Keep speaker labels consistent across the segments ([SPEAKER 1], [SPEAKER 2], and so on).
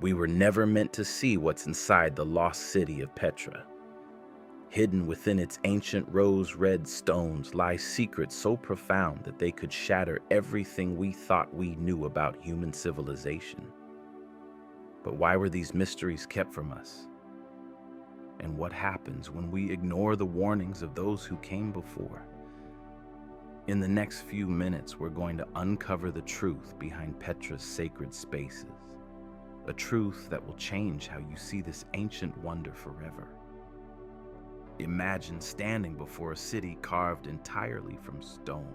[SPEAKER 1] We were never meant to see what's inside the lost city of Petra. Hidden within its ancient rose-red stones lie secrets so profound that they could shatter everything we thought we knew about human civilization. But why were these mysteries kept from us? And what happens when we ignore the warnings of those who came before? In the next few minutes, we're going to uncover the truth behind Petra's sacred spaces, a truth that will change how you see this ancient wonder forever. Imagine standing before a city carved entirely from stone,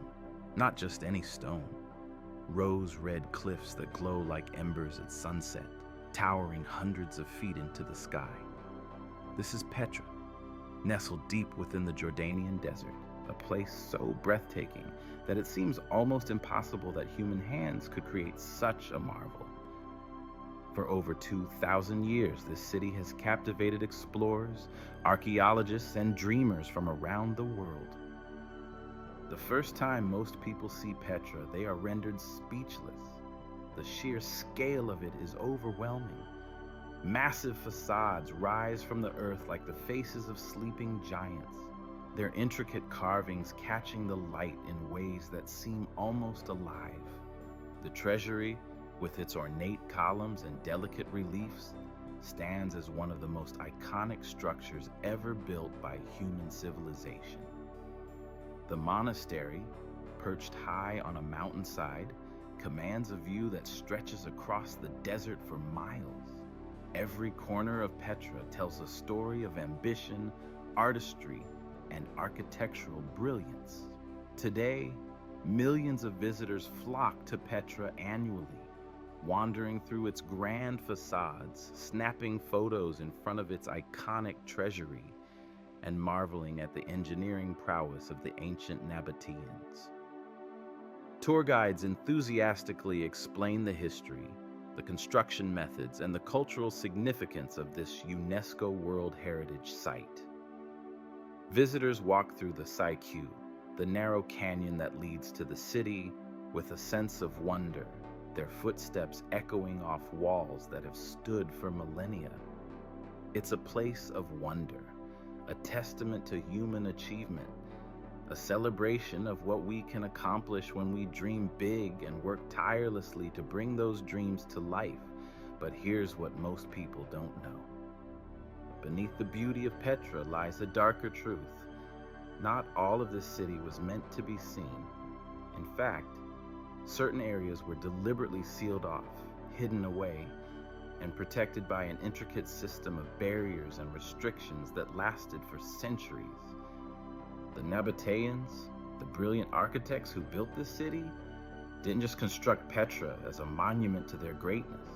[SPEAKER 1] not just any stone. Rose-red cliffs that glow like embers at sunset, towering hundreds of feet into the sky. This is Petra, nestled deep within the Jordanian desert, a place so breathtaking that it seems almost impossible that human hands could create such a marvel. For over 2,000 years, this city has captivated explorers, archaeologists, and dreamers from around the world. The first time most people see Petra, they are rendered speechless. The sheer scale of it is overwhelming. Massive facades rise from the earth like the faces of sleeping giants, their intricate carvings catching the light in ways that seem almost alive. The treasury, with its ornate columns and delicate reliefs, stands as one of the most iconic structures ever built by human civilization. The monastery, perched high on a mountainside, commands a view that stretches across the desert for miles. Every corner of Petra tells a story of ambition, artistry, and architectural brilliance. Today, millions of visitors flock to Petra annually, wandering through its grand facades, snapping photos in front of its iconic treasury, and marveling at the engineering prowess of the ancient Nabateans. Tour guides enthusiastically explain the history, the construction methods, and the cultural significance of this UNESCO World Heritage Site. Visitors walk through the Saiku, the narrow canyon that leads to the city, with a sense of wonder, their footsteps echoing off walls that have stood for millennia. It's a place of wonder, a testament to human achievement, a celebration of what we can accomplish when we dream big and work tirelessly to bring those dreams to life. But here's what most people don't know. Beneath the beauty of Petra lies a darker truth. Not all of this city was meant to be seen. In fact, certain areas were deliberately sealed off, hidden away, and protected by an intricate system of barriers and restrictions that lasted for centuries. The Nabateans, the brilliant architects who built this city, didn't just construct Petra as a monument to their greatness.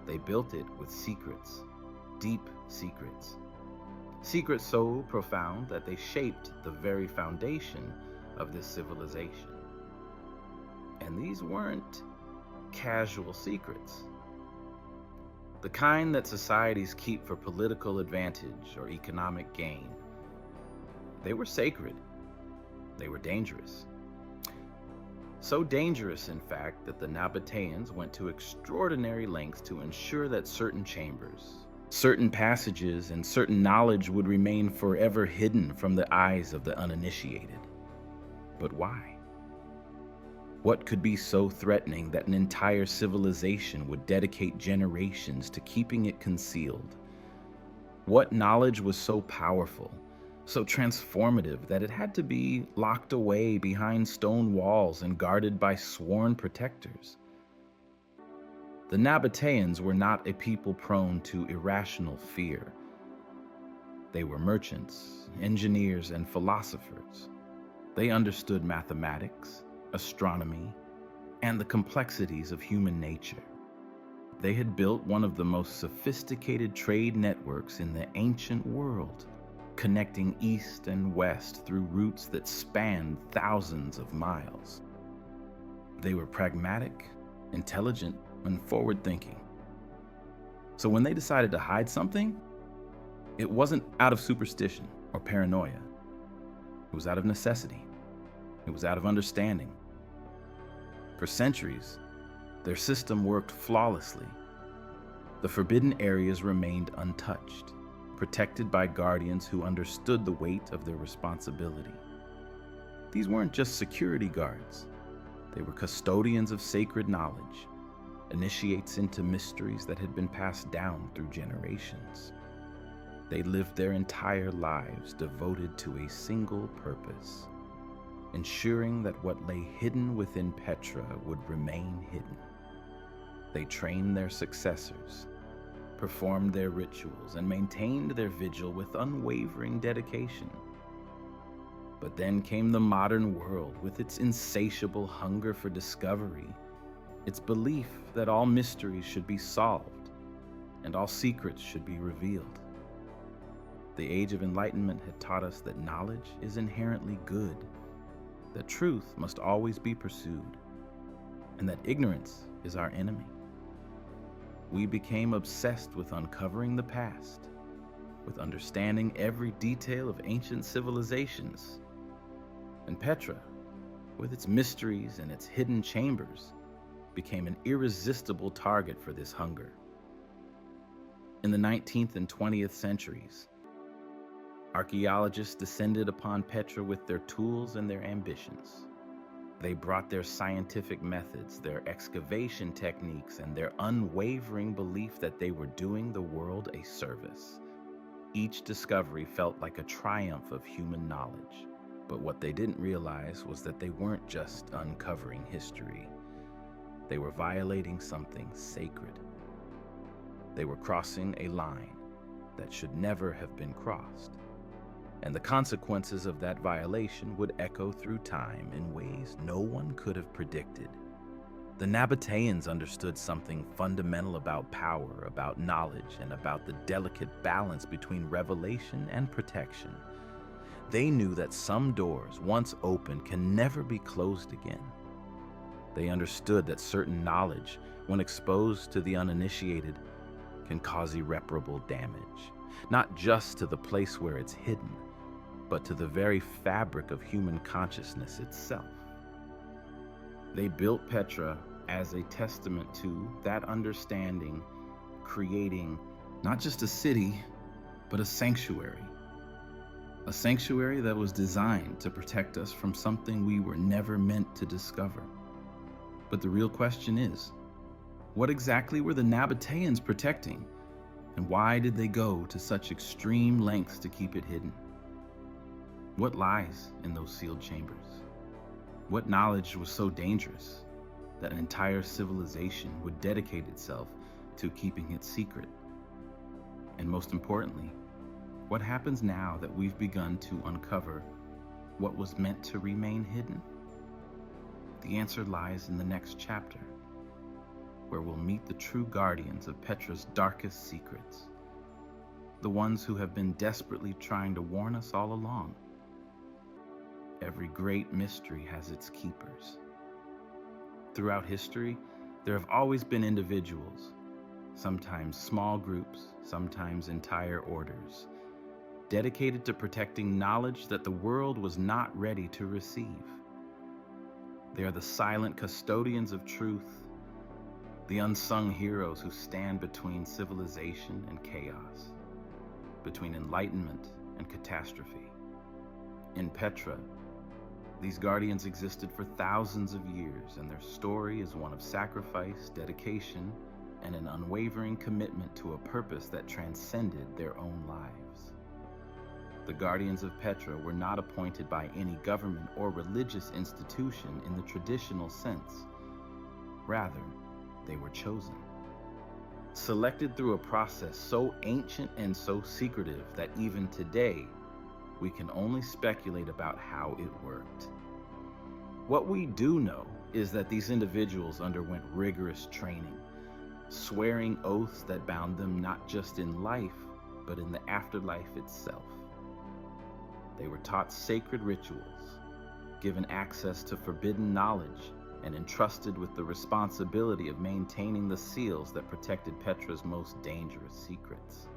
[SPEAKER 1] They built it with secrets, deep secrets. Secrets so profound that they shaped the very foundation of this civilization. And these weren't casual secrets. The kind that societies keep for political advantage or economic gain. They were sacred. They were dangerous. So dangerous, in fact, that the Nabateans went to extraordinary lengths to ensure that certain chambers, certain passages, and certain knowledge would remain forever hidden from the eyes of the uninitiated. But why? What could be so threatening that an entire civilization would dedicate generations to keeping it concealed? What knowledge was so powerful, so transformative that it had to be locked away behind stone walls and guarded by sworn protectors? The Nabateans were not a people prone to irrational fear. They were merchants, engineers, and philosophers. They understood mathematics, astronomy, and the complexities of human nature. They had built one of the most sophisticated trade networks in the ancient world, connecting east and west through routes that spanned thousands of miles. They were pragmatic, intelligent, and forward-thinking. So when they decided to hide something, it wasn't out of superstition or paranoia. It was out of necessity. It was out of understanding. For centuries, their system worked flawlessly. The forbidden areas remained untouched, protected by guardians who understood the weight of their responsibility. These weren't just security guards. They were custodians of sacred knowledge, initiates into mysteries that had been passed down through generations. They lived their entire lives devoted to a single purpose, ensuring that what lay hidden within Petra would remain hidden. They trained their successors, performed their rituals, and maintained their vigil with unwavering dedication. But then came the modern world with its insatiable hunger for discovery, its belief that all mysteries should be solved and all secrets should be revealed. The Age of Enlightenment had taught us that knowledge is inherently good, that truth must always be pursued, and that ignorance is our enemy. We became obsessed with uncovering the past, with understanding every detail of ancient civilizations. And Petra, with its mysteries and its hidden chambers, became an irresistible target for this hunger. In the 19th and 20th centuries, archaeologists descended upon Petra with their tools and their ambitions. They brought their scientific methods, their excavation techniques, and their unwavering belief that they were doing the world a service. Each discovery felt like a triumph of human knowledge. But what they didn't realize was that they weren't just uncovering history. They were violating something sacred. They were crossing a line that should never have been crossed. And the consequences of that violation would echo through time in ways no one could have predicted. The Nabateans understood something fundamental about power, about knowledge, and about the delicate balance between revelation and protection. They knew that some doors, once open, can never be closed again. They understood that certain knowledge, when exposed to the uninitiated, can cause irreparable damage, not just to the place where it's hidden, but to the very fabric of human consciousness itself. They built Petra as a testament to that understanding, creating not just a city, but a sanctuary. A sanctuary that was designed to protect us from something we were never meant to discover. But the real question is, what exactly were the Nabateans protecting? And why did they go to such extreme lengths to keep it hidden? What lies in those sealed chambers? What knowledge was so dangerous that an entire civilization would dedicate itself to keeping it secret? And most importantly, what happens now that we've begun to uncover what was meant to remain hidden? The answer lies in the next chapter, where we'll meet the true guardians of Petra's darkest secrets, the ones who have been desperately trying to warn us all along. Every great mystery has its keepers. Throughout history, there have always been individuals, sometimes small groups, sometimes entire orders, dedicated to protecting knowledge that the world was not ready to receive. They are the silent custodians of truth, the unsung heroes who stand between civilization and chaos, between enlightenment and catastrophe. In Petra, these guardians existed for thousands of years, and their story is one of sacrifice, dedication, and an unwavering commitment to a purpose that transcended their own lives. The guardians of Petra were not appointed by any government or religious institution in the traditional sense. Rather, they were chosen. Selected through a process so ancient and so secretive that even today, we can only speculate about how it worked. What we do know is that these individuals underwent rigorous training, swearing oaths that bound them not just in life, but in the afterlife itself. They were taught sacred rituals, given access to forbidden knowledge, and entrusted with the responsibility of maintaining the seals that protected Petra's most dangerous secrets.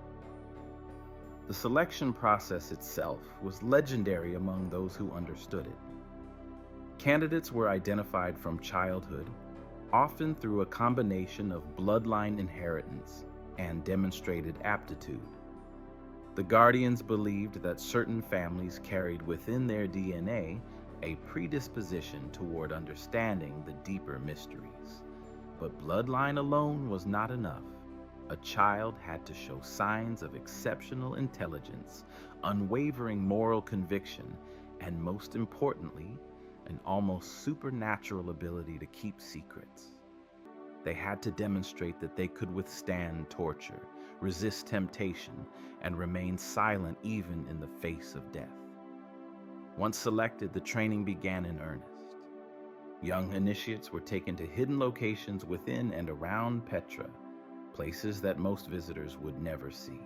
[SPEAKER 1] The selection process itself was legendary among those who understood it. Candidates were identified from childhood, often through a combination of bloodline inheritance, and demonstrated aptitude. The Guardians believed that certain families carried within their DNA a predisposition toward understanding the deeper mysteries. But bloodline alone was not enough. A child had to show signs of exceptional intelligence, unwavering moral conviction, and most importantly, an almost supernatural ability to keep secrets. They had to demonstrate that they could withstand torture, resist temptation, and remain silent even in the face of death. Once selected, the training began in earnest. Young initiates were taken to hidden locations within and around Petra, places that most visitors would never see.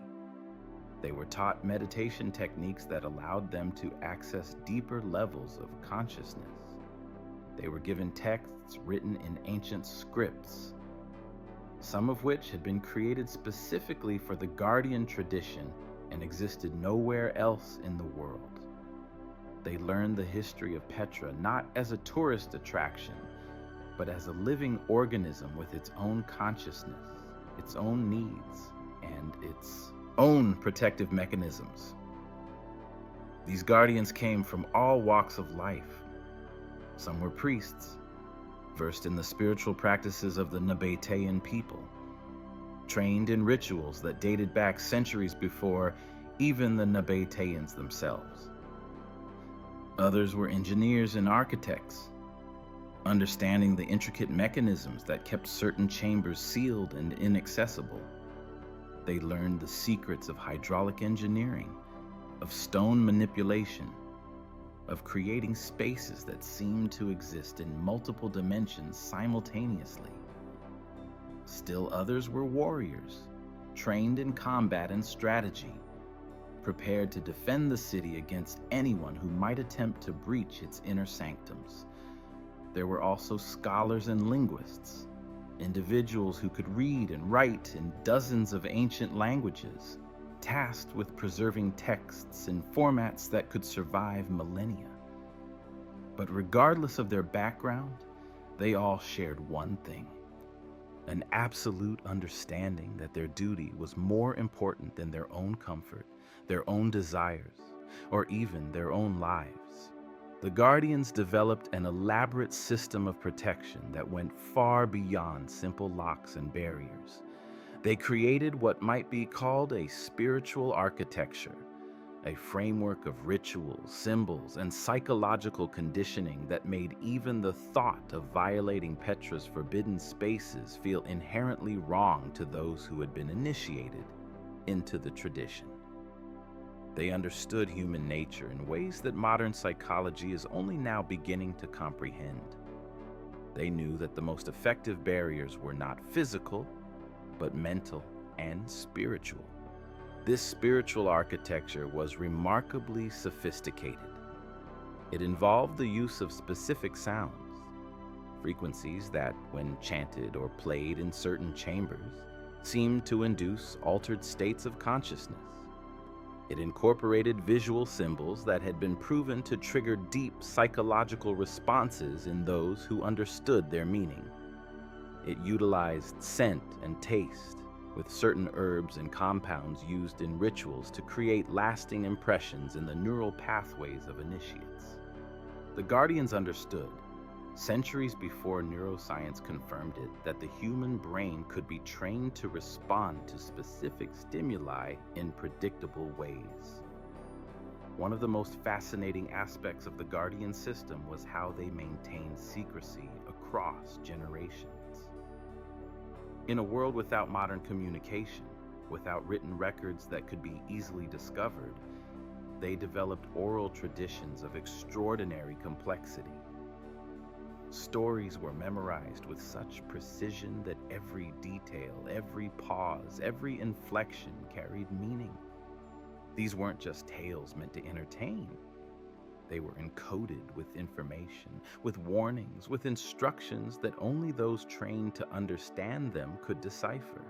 [SPEAKER 1] They were taught meditation techniques that allowed them to access deeper levels of consciousness. They were given texts written in ancient scripts, some of which had been created specifically for the Guardian tradition and existed nowhere else in the world. They learned the history of Petra not as a tourist attraction, but as a living organism with its own consciousness, its own needs, and its own protective mechanisms. These Guardians came from all walks of life. Some were priests, versed in the spiritual practices of the Nabatean people, trained in rituals that dated back centuries before even the Nabateans themselves. Others were engineers and architects, understanding the intricate mechanisms that kept certain chambers sealed and inaccessible. They learned the secrets of hydraulic engineering, of stone manipulation, of creating spaces that seemed to exist in multiple dimensions simultaneously. Still others were warriors, trained in combat and strategy, prepared to defend the city against anyone who might attempt to breach its inner sanctums. There were also scholars and linguists, individuals who could read and write in dozens of ancient languages, tasked with preserving texts in formats that could survive millennia. But regardless of their background, they all shared one thing: an absolute understanding that their duty was more important than their own comfort, their own desires, or even their own lives. The Guardians developed an elaborate system of protection that went far beyond simple locks and barriers. They created what might be called a spiritual architecture, a framework of rituals, symbols, and psychological conditioning that made even the thought of violating Petra's forbidden spaces feel inherently wrong to those who had been initiated into the tradition. They understood human nature in ways that modern psychology is only now beginning to comprehend. They knew that the most effective barriers were not physical, but mental and spiritual. This spiritual architecture was remarkably sophisticated. It involved the use of specific sounds, frequencies that, when chanted or played in certain chambers, seemed to induce altered states of consciousness. It incorporated visual symbols that had been proven to trigger deep psychological responses in those who understood their meaning. It utilized scent and taste, with certain herbs and compounds used in rituals to create lasting impressions in the neural pathways of initiates. The Guardians understood, centuries before neuroscience confirmed it, that the human brain could be trained to respond to specific stimuli in predictable ways. One of the most fascinating aspects of the Guardian system was how they maintained secrecy across generations. In a world without modern communication, without written records that could be easily discovered, they developed oral traditions of extraordinary complexity. Stories were memorized with such precision that every detail, every pause, every inflection carried meaning. These weren't just tales meant to entertain. They were encoded with information, with warnings, with instructions that only those trained to understand them could decipher.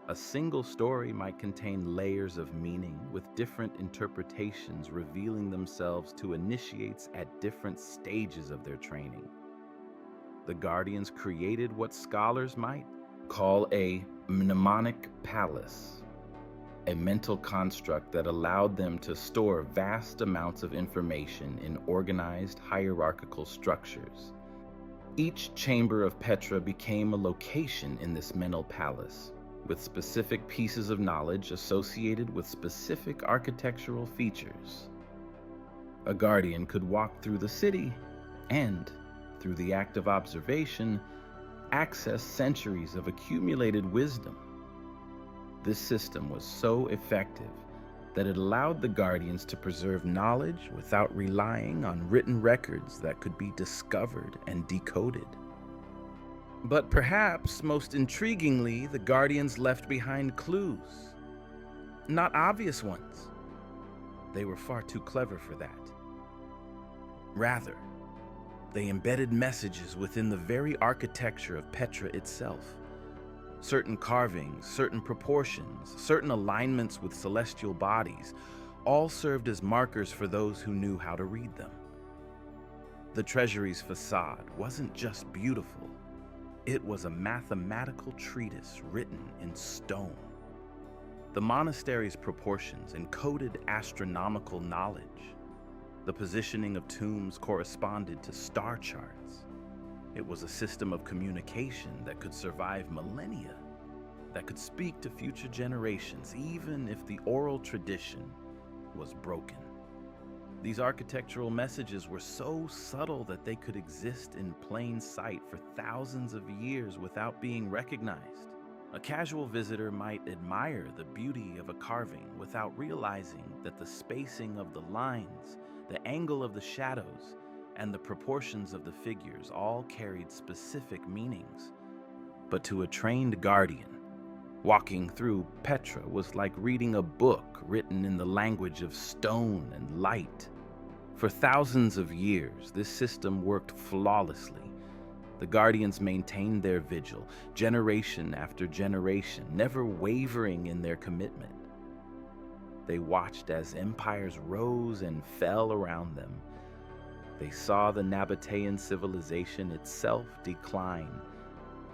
[SPEAKER 1] A single story might contain layers of meaning, with different interpretations revealing themselves to initiates at different stages of their training. The Guardians created what scholars might call a mnemonic palace, a mental construct that allowed them to store vast amounts of information in organized hierarchical structures. Each chamber of Petra became a location in this mental palace, with specific pieces of knowledge associated with specific architectural features. A guardian could walk through the city and, through the act of observation, access centuries of accumulated wisdom. This system was so effective that it allowed the guardians to preserve knowledge without relying on written records that could be discovered and decoded. But perhaps most intriguingly, the guardians left behind clues. Not obvious ones. They were far too clever for that. Rather, they embedded messages within the very architecture of Petra itself. Certain carvings, certain proportions, certain alignments with celestial bodies, all served as markers for those who knew how to read them. The treasury's facade wasn't just beautiful, it was a mathematical treatise written in stone. The monastery's proportions encoded astronomical knowledge. The positioning of tombs corresponded to star charts. It was a system of communication that could survive millennia, that could speak to future generations, even if the oral tradition was broken. These architectural messages were so subtle that they could exist in plain sight for thousands of years without being recognized. A casual visitor might admire the beauty of a carving without realizing that the spacing of the lines, the angle of the shadows, and the proportions of the figures all carried specific meanings. But to a trained guardian, walking through Petra was like reading a book written in the language of stone and light. For thousands of years, this system worked flawlessly. The guardians maintained their vigil, generation after generation, never wavering in their commitment. They watched as empires rose and fell around them. They saw the Nabatean civilization itself decline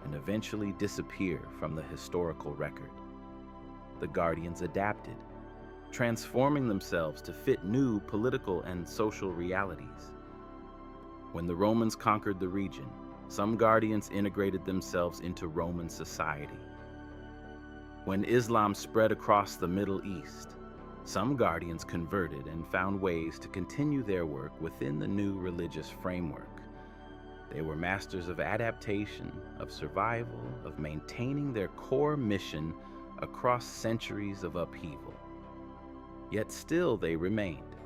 [SPEAKER 1] and eventually disappear from the historical record. The guardians adapted, transforming themselves to fit new political and social realities. When the Romans conquered the region, some guardians integrated themselves into Roman society. When Islam spread across the Middle East, some guardians converted and found ways to continue their work within the new religious framework. They were masters of adaptation, of survival, of maintaining their core mission across centuries of upheaval. Yet still they remained,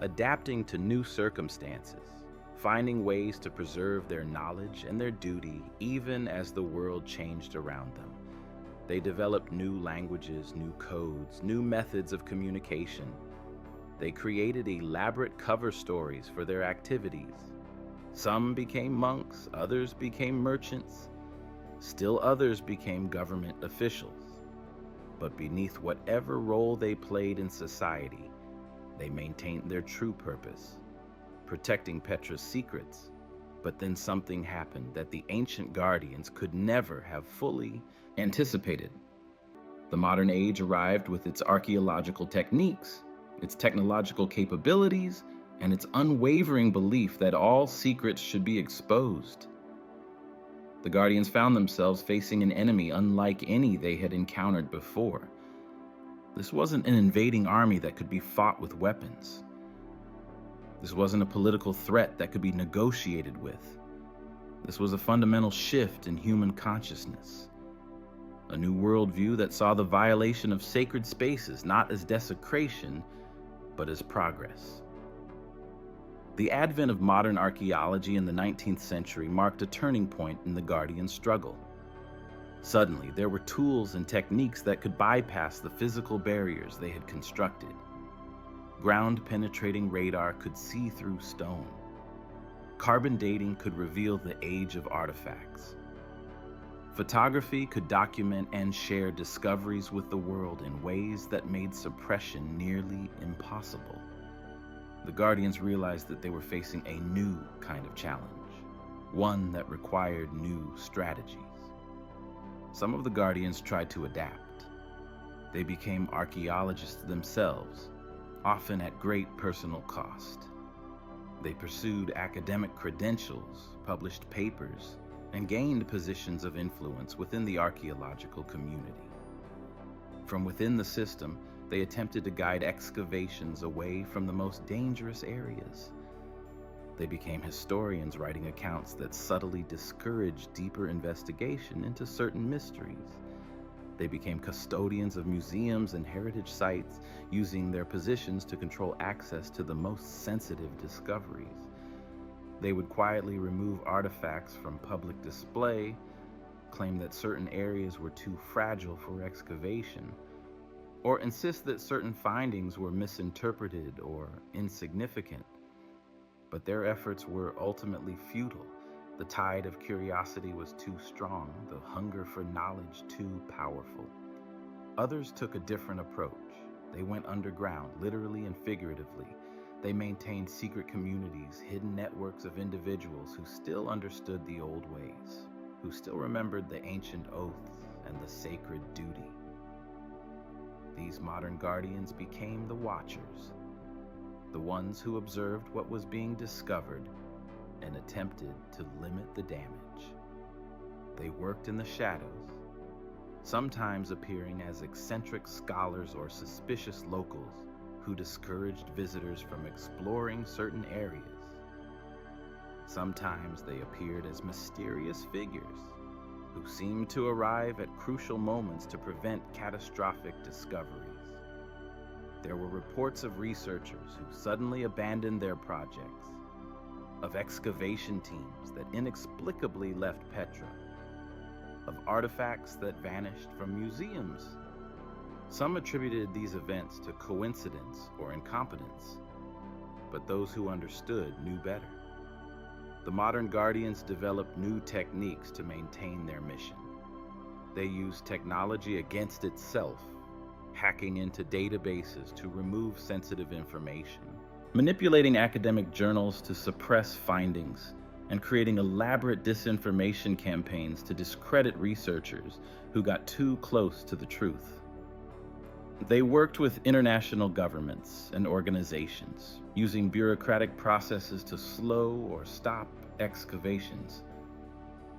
[SPEAKER 1] adapting to new circumstances, finding ways to preserve their knowledge and their duty even as the world changed around them. They developed new languages, new codes, new methods of communication. They created elaborate cover stories for their activities. Some became monks, others became merchants, still others became government officials. But beneath whatever role they played in society, they maintained their true purpose, protecting Petra's secrets. But then something happened that the ancient guardians could never have fully anticipated. The modern age arrived with its archaeological techniques, its technological capabilities, and its unwavering belief that all secrets should be exposed. The guardians found themselves facing an enemy unlike any they had encountered before. This wasn't an invading army that could be fought with weapons. This wasn't a political threat that could be negotiated with. This was a fundamental shift in human consciousness. A new worldview that saw the violation of sacred spaces not as desecration, but as progress. The advent of modern archaeology in the 19th century marked a turning point in the Guardian struggle. Suddenly, there were tools and techniques that could bypass the physical barriers they had constructed. Ground-penetrating radar could see through stone. Carbon dating could reveal the age of artifacts. Photography could document and share discoveries with the world in ways that made suppression nearly impossible. The Guardians realized that they were facing a new kind of challenge, one that required new strategies. Some of the Guardians tried to adapt. They became archaeologists themselves, often at great personal cost. They pursued academic credentials, published papers, and gained positions of influence within the archaeological community. From within the system, they attempted to guide excavations away from the most dangerous areas. They became historians writing accounts that subtly discouraged deeper investigation into certain mysteries. They became custodians of museums and heritage sites, using their positions to control access to the most sensitive discoveries. They would quietly remove artifacts from public display, claim that certain areas were too fragile for excavation, or insist that certain findings were misinterpreted or insignificant. But their efforts were ultimately futile. The tide of curiosity was too strong, the hunger for knowledge too powerful. Others took a different approach. They went underground, literally and figuratively. They maintained secret communities, hidden networks of individuals who still understood the old ways, who still remembered the ancient oaths and the sacred duty. These modern guardians became the Watchers, the ones who observed what was being discovered and attempted to limit the damage. They worked in the shadows, sometimes appearing as eccentric scholars or suspicious locals who discouraged visitors from exploring certain areas. Sometimes they appeared as mysterious figures who seemed to arrive at crucial moments to prevent catastrophic discoveries. There were reports of researchers who suddenly abandoned their projects, of excavation teams that inexplicably left Petra, of artifacts that vanished from museums. Some attributed these events to coincidence or incompetence, but those who understood knew better. The modern Guardians developed new techniques to maintain their mission. They used technology against itself, hacking into databases to remove sensitive information, manipulating academic journals to suppress findings, and creating elaborate disinformation campaigns to discredit researchers who got too close to the truth. They worked with international governments and organizations, using bureaucratic processes to slow or stop excavations.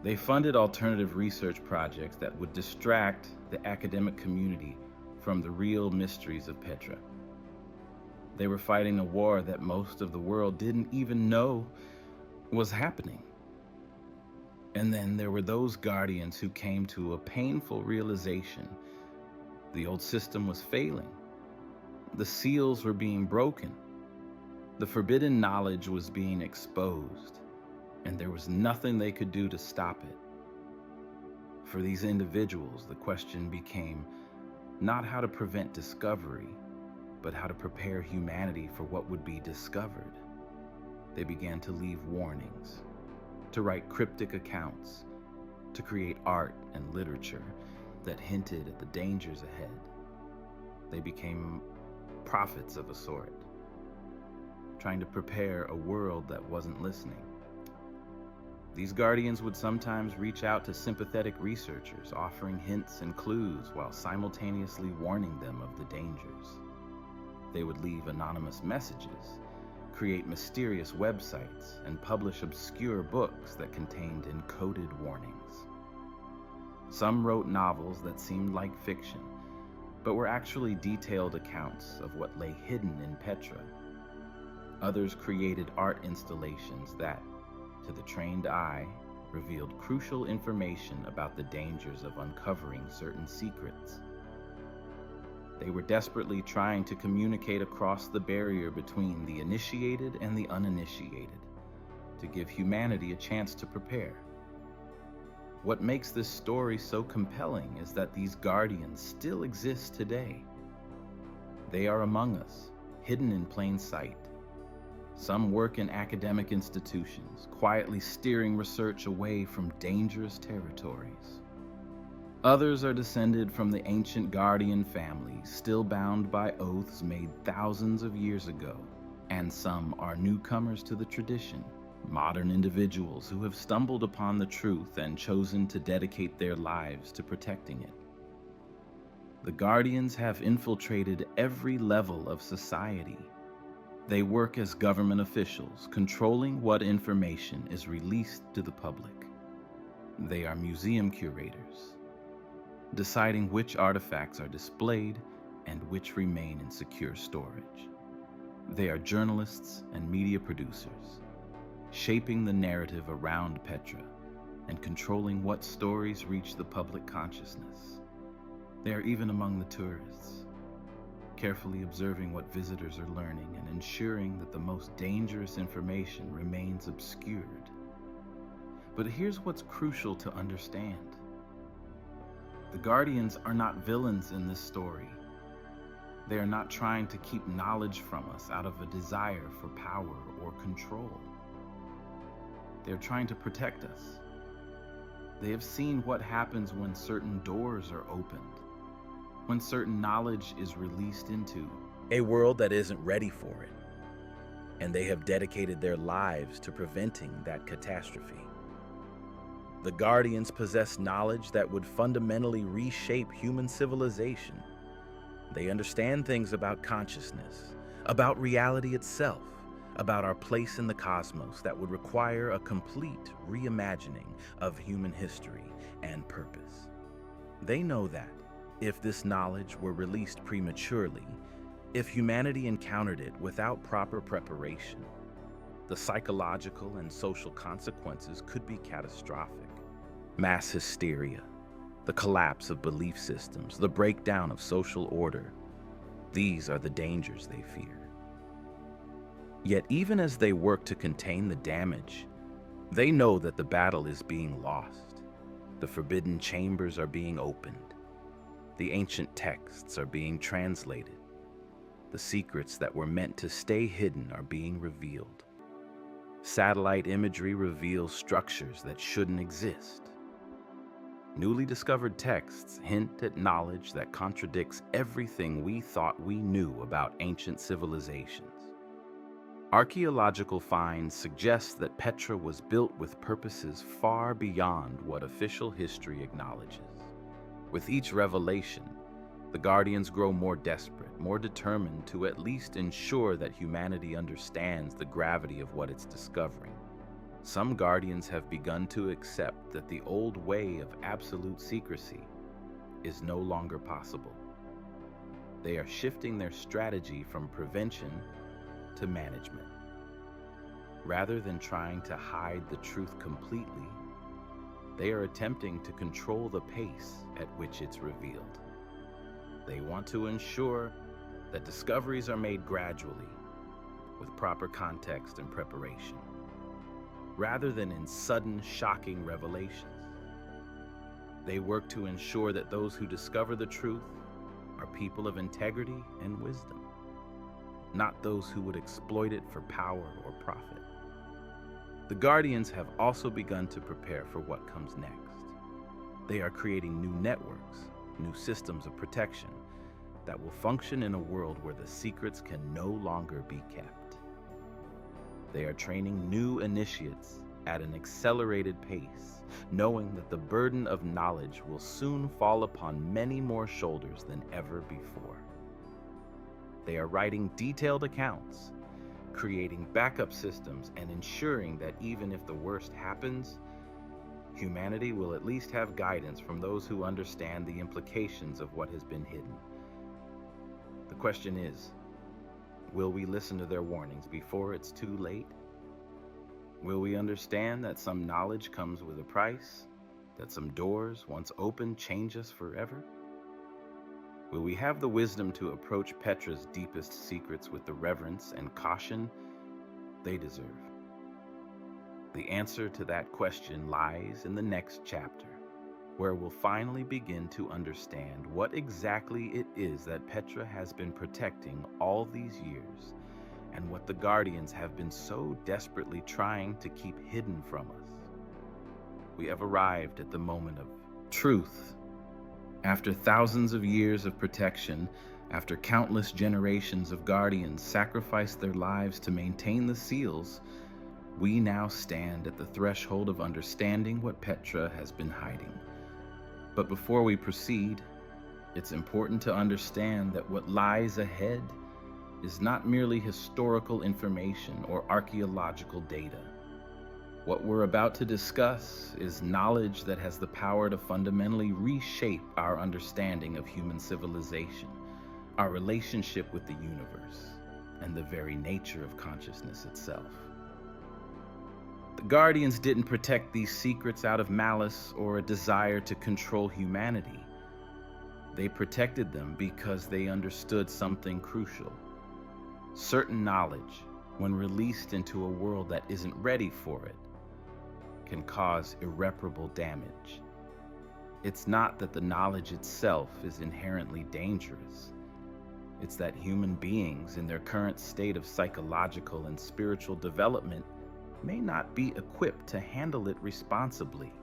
[SPEAKER 1] They funded alternative research projects that would distract the academic community from the real mysteries of Petra. They were fighting a war that most of the world didn't even know was happening. And then there were those Guardians who came to a painful realization. The old system was failing. The seals were being broken. The forbidden knowledge was being exposed, and there was nothing they could do to stop it. For these individuals, the question became not how to prevent discovery, but how to prepare humanity for what would be discovered. They began to leave warnings, to write cryptic accounts, to create art and literature that hinted at the dangers ahead. They became prophets of a sort, trying to prepare a world that wasn't listening. These Guardians would sometimes reach out to sympathetic researchers, offering hints and clues while simultaneously warning them of the dangers. They would leave anonymous messages, create mysterious websites, and publish obscure books that contained encoded warnings. Some wrote novels that seemed like fiction, but were actually detailed accounts of what lay hidden in Petra. Others created art installations that, to the trained eye, revealed crucial information about the dangers of uncovering certain secrets. They were desperately trying to communicate across the barrier between the initiated and the uninitiated, to give humanity a chance to prepare. What makes this story so compelling is that these Guardians still exist today. They are among us, hidden in plain sight. Some work in academic institutions, quietly steering research away from dangerous territories. Others are descended from the ancient Guardian families, still bound by oaths made thousands of years ago, and some are newcomers to the tradition, Modern individuals who have stumbled upon the truth and chosen to dedicate their lives to protecting it. The Guardians have infiltrated every level of society. They work as government officials, controlling what information is released to the public. They are museum curators, deciding which artifacts are displayed and which remain in secure storage. They are journalists and media producers, shaping the narrative around Petra and controlling what stories reach the public consciousness. They are even among the tourists, carefully observing what visitors are learning and ensuring that the most dangerous information remains obscured. But here's what's crucial to understand. The Guardians are not villains in this story. They are not trying to keep knowledge from us out of a desire for power or control. They're trying to protect us. They have seen what happens when certain doors are opened, when certain knowledge is released into a world that isn't ready for it, and they have dedicated their lives to preventing that catastrophe. The Guardians possess knowledge that would fundamentally reshape human civilization. They understand things about consciousness, about reality itself, about our place in the cosmos that would require a complete reimagining of human history and purpose. They know that if this knowledge were released prematurely, if humanity encountered it without proper preparation, the psychological and social consequences could be catastrophic. Mass hysteria, the collapse of belief systems, the breakdown of social order. These are the dangers they fear. Yet even as they work to contain the damage, they know that the battle is being lost. The forbidden chambers are being opened. The ancient texts are being translated. The secrets that were meant to stay hidden are being revealed. Satellite imagery reveals structures that shouldn't exist. Newly discovered texts hint at knowledge that contradicts everything we thought we knew about ancient civilizations. Archaeological finds suggest that Petra was built with purposes far beyond what official history acknowledges. With each revelation, the Guardians grow more desperate, more determined to at least ensure that humanity understands the gravity of what it's discovering. Some Guardians have begun to accept that the old way of absolute secrecy is no longer possible. They are shifting their strategy from prevention to management. Rather than trying to hide the truth completely, they are attempting to control the pace at which it's revealed. They want to ensure that discoveries are made gradually, with proper context and preparation, rather than in sudden, shocking revelations. They work to ensure that those who discover the truth are people of integrity and wisdom, not those who would exploit it for power or profit. The Guardians have also begun to prepare for what comes next. They are creating new networks, new systems of protection that will function in a world where the secrets can no longer be kept. They are training new initiates at an accelerated pace, knowing that the burden of knowledge will soon fall upon many more shoulders than ever before. They are writing detailed accounts, creating backup systems, and ensuring that even if the worst happens, humanity will at least have guidance from those who understand the implications of what has been hidden. The question is, will we listen to their warnings before it's too late? Will we understand that some knowledge comes with a price, that some doors, once opened, change us forever? Will we have the wisdom to approach Petra's deepest secrets with the reverence and caution they deserve? The answer to that question lies in the next chapter, where we'll finally begin to understand what exactly it is that Petra has been protecting all these years, and what the Guardians have been so desperately trying to keep hidden from us. We have arrived at the moment of truth. After thousands of years of protection, after countless generations of Guardians sacrificed their lives to maintain the seals, We now stand at the threshold of understanding what Petra has been hiding. But before we proceed, it's important to understand that what lies ahead is not merely historical information or archaeological data. What we're about to discuss is knowledge that has the power to fundamentally reshape our understanding of human civilization, our relationship with the universe, and the very nature of consciousness itself. The Guardians didn't protect these secrets out of malice or a desire to control humanity. They protected them because they understood something crucial. Certain knowledge, when released into a world that isn't ready for it, can cause irreparable damage. It's not that the knowledge itself is inherently dangerous. It's that human beings in their current state of psychological and spiritual development may not be equipped to handle it responsibly.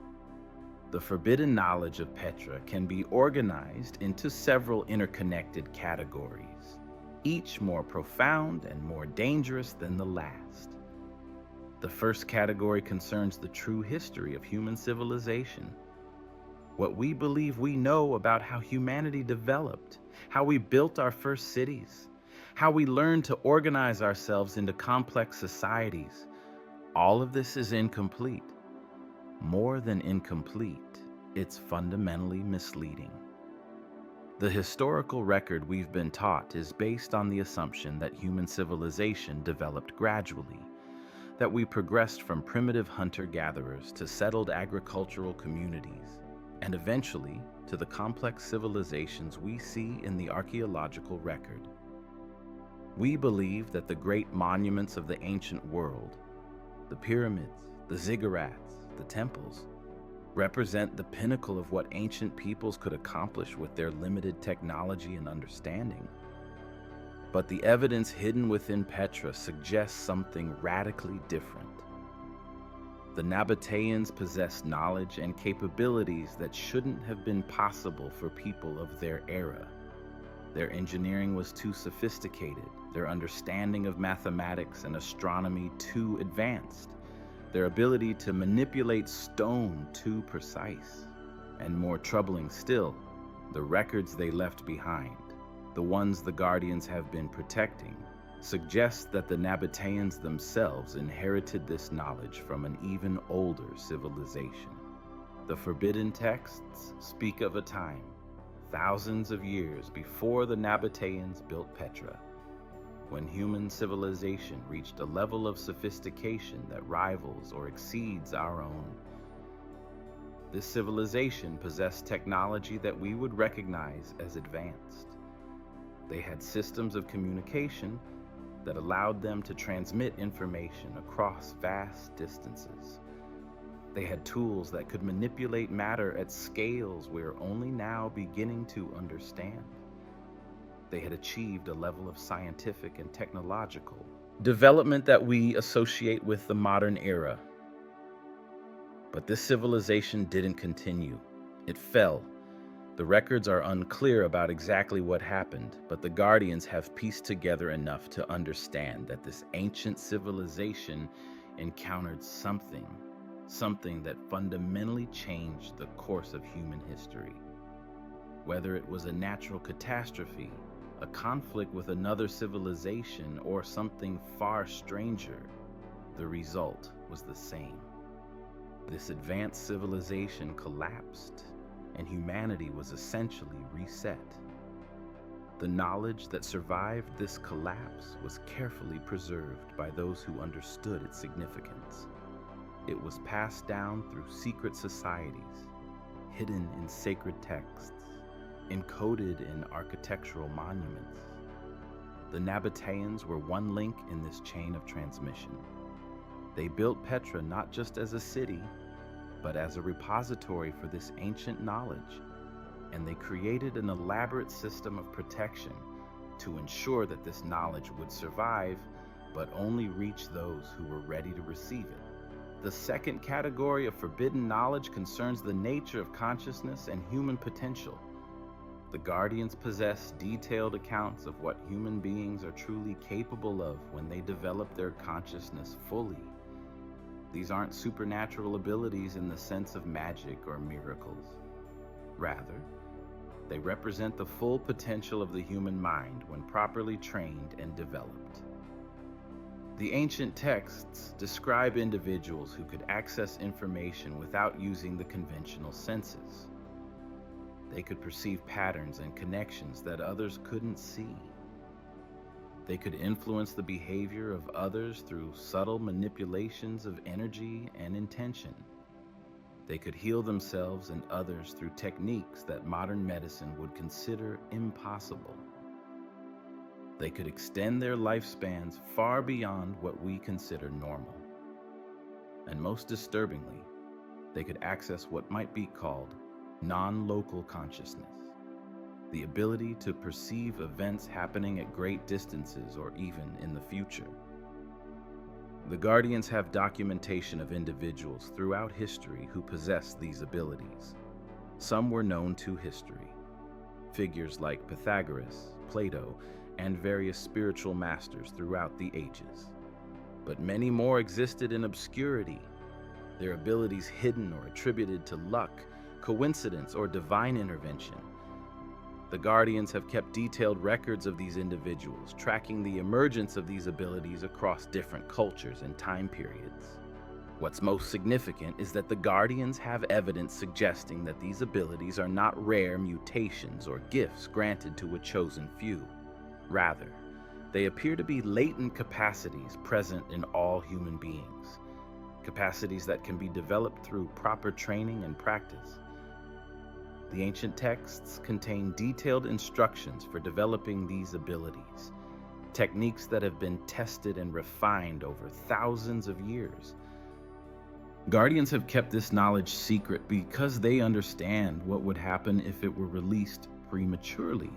[SPEAKER 1] The forbidden knowledge of Petra can be organized into several interconnected categories, each more profound and more dangerous than the last. The first category concerns the true history of human civilization. What we believe we know about how humanity developed, how we built our first cities, how we learned to organize ourselves into complex societies. All of this is incomplete. More than incomplete, it's fundamentally misleading. The historical record we've been taught is based on the assumption that human civilization developed gradually, that we progressed from primitive hunter-gatherers to settled agricultural communities, and eventually to the complex civilizations we see in the archaeological record. We believe that the great monuments of the ancient world, the pyramids, the ziggurats, the temples, represent the pinnacle of what ancient peoples could accomplish with their limited technology and understanding. But the evidence hidden within Petra suggests something radically different. The Nabateans possessed knowledge and capabilities that shouldn't have been possible for people of their era. Their engineering was too sophisticated, their understanding of mathematics and astronomy too advanced, their ability to manipulate stone too precise, and more troubling still, the records they left behind, the ones the Guardians have been protecting, suggest that the Nabateans themselves inherited this knowledge from an even older civilization. The forbidden texts speak of a time, thousands of years before the Nabateans built Petra, when human civilization reached a level of sophistication that rivals or exceeds our own. This civilization possessed technology that we would recognize as advanced. They had systems of communication that allowed them to transmit information across vast distances. They had tools that could manipulate matter at scales we're only now beginning to understand. They had achieved a level of scientific and technological development that we associate with the modern era. But this civilization didn't continue. It fell. The records are unclear about exactly what happened, but the Guardians have pieced together enough to understand that this ancient civilization encountered something that fundamentally changed the course of human history. Whether it was a natural catastrophe, a conflict with another civilization, or something far stranger, the result was the same. This advanced civilization collapsed, and humanity was essentially reset. The knowledge that survived this collapse was carefully preserved by those who understood its significance. It was passed down through secret societies, hidden in sacred texts, encoded in architectural monuments. The Nabateans were one link in this chain of transmission. They built Petra not just as a city, but as a repository for this ancient knowledge, and they created an elaborate system of protection to ensure that this knowledge would survive, but only reach those who were ready to receive it. The second category of forbidden knowledge concerns the nature of consciousness and human potential. The Guardians possess detailed accounts of what human beings are truly capable of when they develop their consciousness fully. These aren't supernatural abilities in the sense of magic or miracles. Rather, they represent the full potential of the human mind when properly trained and developed. The ancient texts describe individuals who could access information without using the conventional senses. They could perceive patterns and connections that others couldn't see. They could influence the behavior of others through subtle manipulations of energy and intention. They could heal themselves and others through techniques that modern medicine would consider impossible. They could extend their lifespans far beyond what we consider normal. And most disturbingly, they could access what might be called non-local consciousness, the ability to perceive events happening at great distances or even in the future. The Guardians have documentation of individuals throughout history who possessed these abilities. Some were known to history. Figures like Pythagoras, Plato, and various spiritual masters throughout the ages. But many more existed in obscurity, their abilities hidden or attributed to luck, coincidence, or divine intervention. The Guardians have kept detailed records of these individuals, tracking the emergence of these abilities across different cultures and time periods. What's most significant is that the Guardians have evidence suggesting that these abilities are not rare mutations or gifts granted to a chosen few. Rather, they appear to be latent capacities present in all human beings, capacities that can be developed through proper training and practice. The ancient texts contain detailed instructions for developing these abilities, techniques that have been tested and refined over thousands of years. Guardians have kept this knowledge secret because they understand what would happen if it were released prematurely.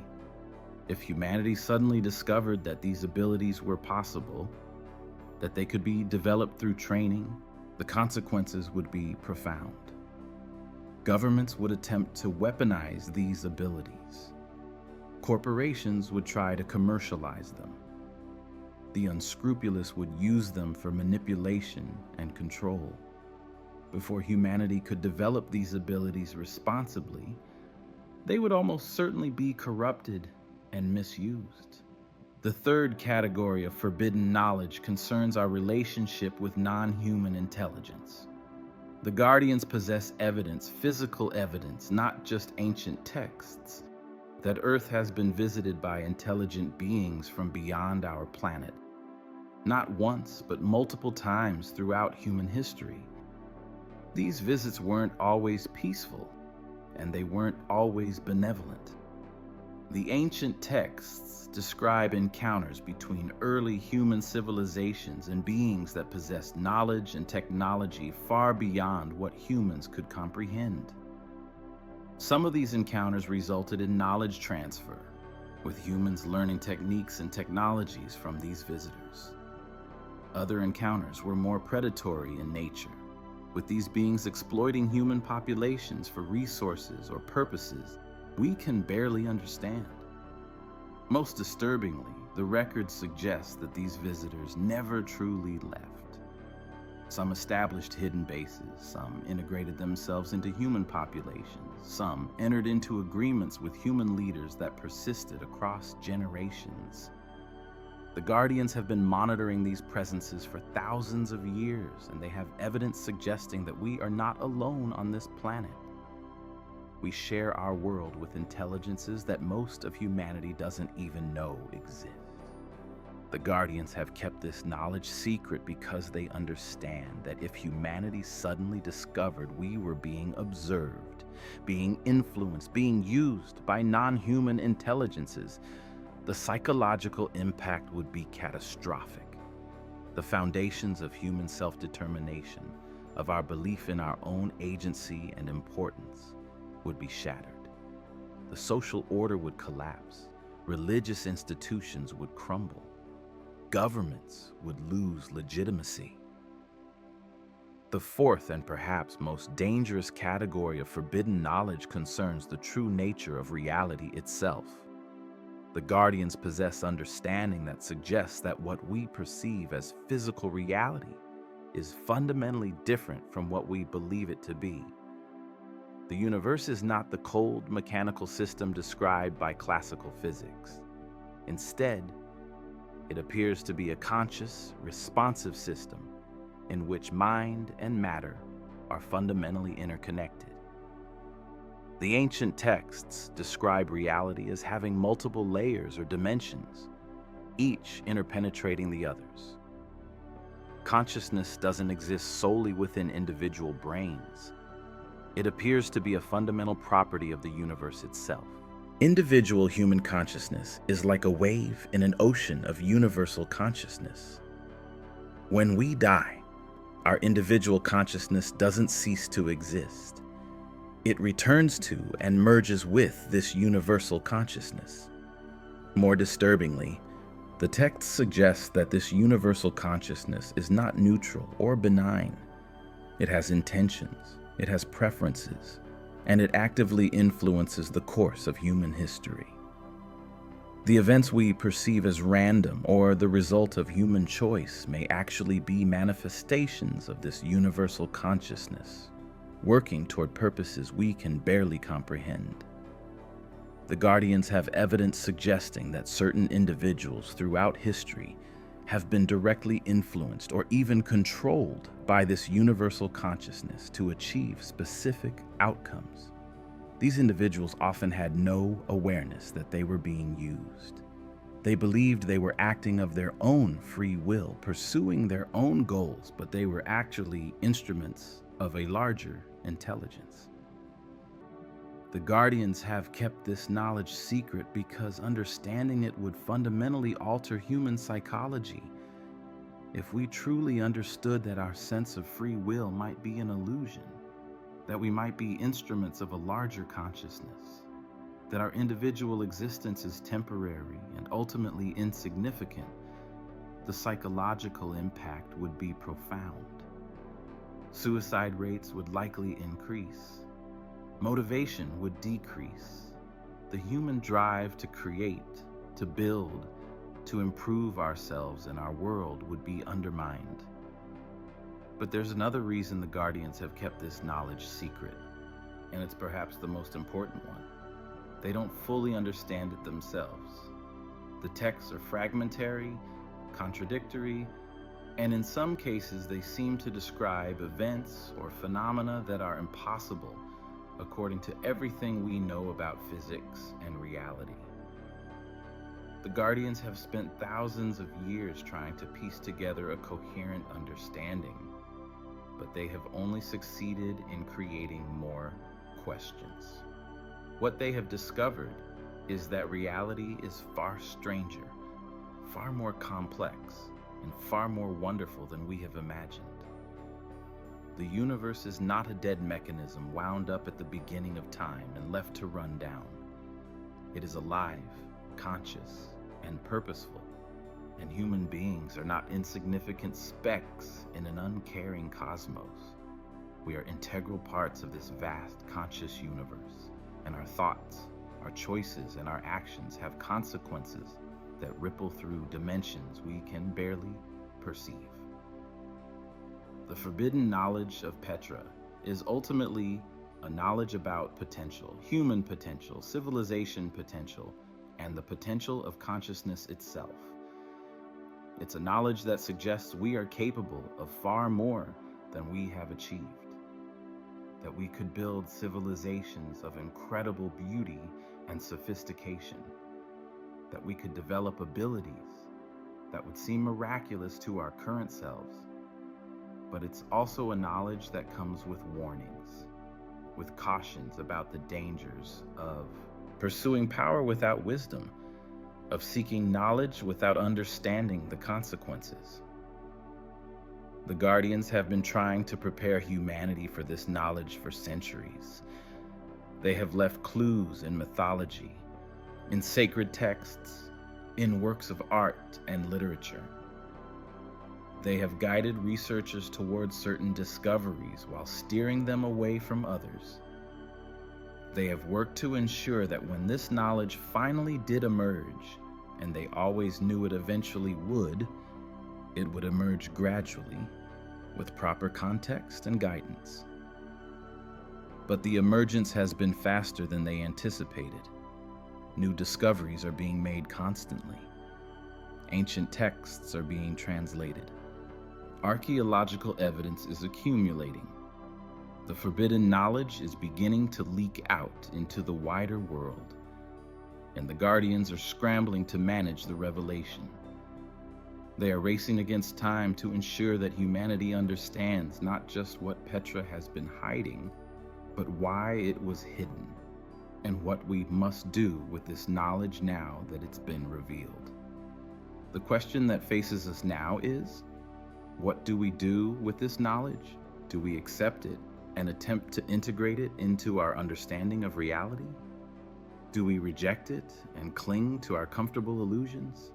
[SPEAKER 1] If humanity suddenly discovered that these abilities were possible, that they could be developed through training, the consequences would be profound. Governments would attempt to weaponize these abilities. Corporations would try to commercialize them. The unscrupulous would use them for manipulation and control. Before humanity could develop these abilities responsibly, they would almost certainly be corrupted and misused. The third category of forbidden knowledge concerns our relationship with non-human intelligence. The Guardians possess evidence, physical evidence, not just ancient texts, that Earth has been visited by intelligent beings from beyond our planet. Not once, but multiple times throughout human history. These visits weren't always peaceful, and they weren't always benevolent. The ancient texts describe encounters between early human civilizations and beings that possessed knowledge and technology far beyond what humans could comprehend. Some of these encounters resulted in knowledge transfer, with humans learning techniques and technologies from these visitors. Other encounters were more predatory in nature, with these beings exploiting human populations for resources or purposes we can barely understand. Most disturbingly, the records suggest that these visitors never truly left. Some established hidden bases, some integrated themselves into human populations, some entered into agreements with human leaders that persisted across generations. The Guardians have been monitoring these presences for thousands of years, and they have evidence suggesting that we are not alone on this planet. We share our world with intelligences that most of humanity doesn't even know exist. The Guardians have kept this knowledge secret because they understand that if humanity suddenly discovered we were being observed, being influenced, being used by non-human intelligences, the psychological impact would be catastrophic. The foundations of human self-determination, of our belief in our own agency and importance, would be shattered. The social order would collapse. Religious institutions would crumble. Governments would lose legitimacy. The fourth and perhaps most dangerous category of forbidden knowledge concerns the true nature of reality itself. The Guardians possess understanding that suggests that what we perceive as physical reality is fundamentally different from what we believe it to be. The universe is not the cold mechanical system described by classical physics. Instead, it appears to be a conscious, responsive system in which mind and matter are fundamentally interconnected. The ancient texts describe reality as having multiple layers or dimensions, each interpenetrating the others. Consciousness doesn't exist solely within individual brains. It appears to be a fundamental property of the universe itself. Individual human consciousness is like a wave in an ocean of universal consciousness. When we die, our individual consciousness doesn't cease to exist. It returns to and merges with this universal consciousness. More disturbingly, the text suggests that this universal consciousness is not neutral or benign. It has intentions, it has preferences, and it actively influences the course of human history. The events we perceive as random or the result of human choice may actually be manifestations of this universal consciousness, working toward purposes we can barely comprehend. The Guardians have evidence suggesting that certain individuals throughout history have been directly influenced or even controlled by this universal consciousness to achieve specific outcomes. These individuals often had no awareness that they were being used. They believed they were acting of their own free will, pursuing their own goals, but they were actually instruments of a larger intelligence. The Guardians have kept this knowledge secret because understanding it would fundamentally alter human psychology. If we truly understood that our sense of free will might be an illusion, that we might be instruments of a larger consciousness, that our individual existence is temporary and ultimately insignificant, the psychological impact would be profound. Suicide rates would likely increase. Motivation would decrease. The human drive to create, to build, to improve ourselves and our world would be undermined. But there's another reason the Guardians have kept this knowledge secret, and it's perhaps the most important one. They don't fully understand it themselves. The texts are fragmentary, contradictory, and in some cases they seem to describe events or phenomena that are impossible according to everything we know about physics and reality. The Guardians have spent thousands of years trying to piece together a coherent understanding, but they have only succeeded in creating more questions. What they have discovered is that reality is far stranger, far more complex, and far more wonderful than we have imagined. The universe is not a dead mechanism wound up at the beginning of time and left to run down. It is alive, conscious, and purposeful, and human beings are not insignificant specks in an uncaring cosmos. We are integral parts of this vast conscious universe, and our thoughts, our choices, and our actions have consequences that ripple through dimensions we can barely perceive. The forbidden knowledge of Petra is ultimately a knowledge about potential, human potential, civilization potential, and the potential of consciousness itself. It's a knowledge that suggests we are capable of far more than we have achieved, that we could build civilizations of incredible beauty and sophistication, that we could develop abilities that would seem miraculous to our current selves. But it's also a knowledge that comes with warnings, with cautions about the dangers of pursuing power without wisdom, of seeking knowledge without understanding the consequences. The Guardians have been trying to prepare humanity for this knowledge for centuries. They have left clues in mythology, in sacred texts, in works of art and literature. They have guided researchers towards certain discoveries while steering them away from others. They have worked to ensure that when this knowledge finally did emerge, and they always knew it eventually would, it would emerge gradually, with proper context and guidance. But the emergence has been faster than they anticipated. New discoveries are being made constantly. Ancient texts are being translated. Archaeological evidence is accumulating. The forbidden knowledge is beginning to leak out into the wider world, and the Guardians are scrambling to manage the revelation. They are racing against time to ensure that humanity understands not just what Petra has been hiding, but why it was hidden, and what we must do with this knowledge now that it's been revealed. The question that faces us now is, what do we do with this knowledge? Do we accept it and attempt to integrate it into our understanding of reality? Do we reject it and cling to our comfortable illusions?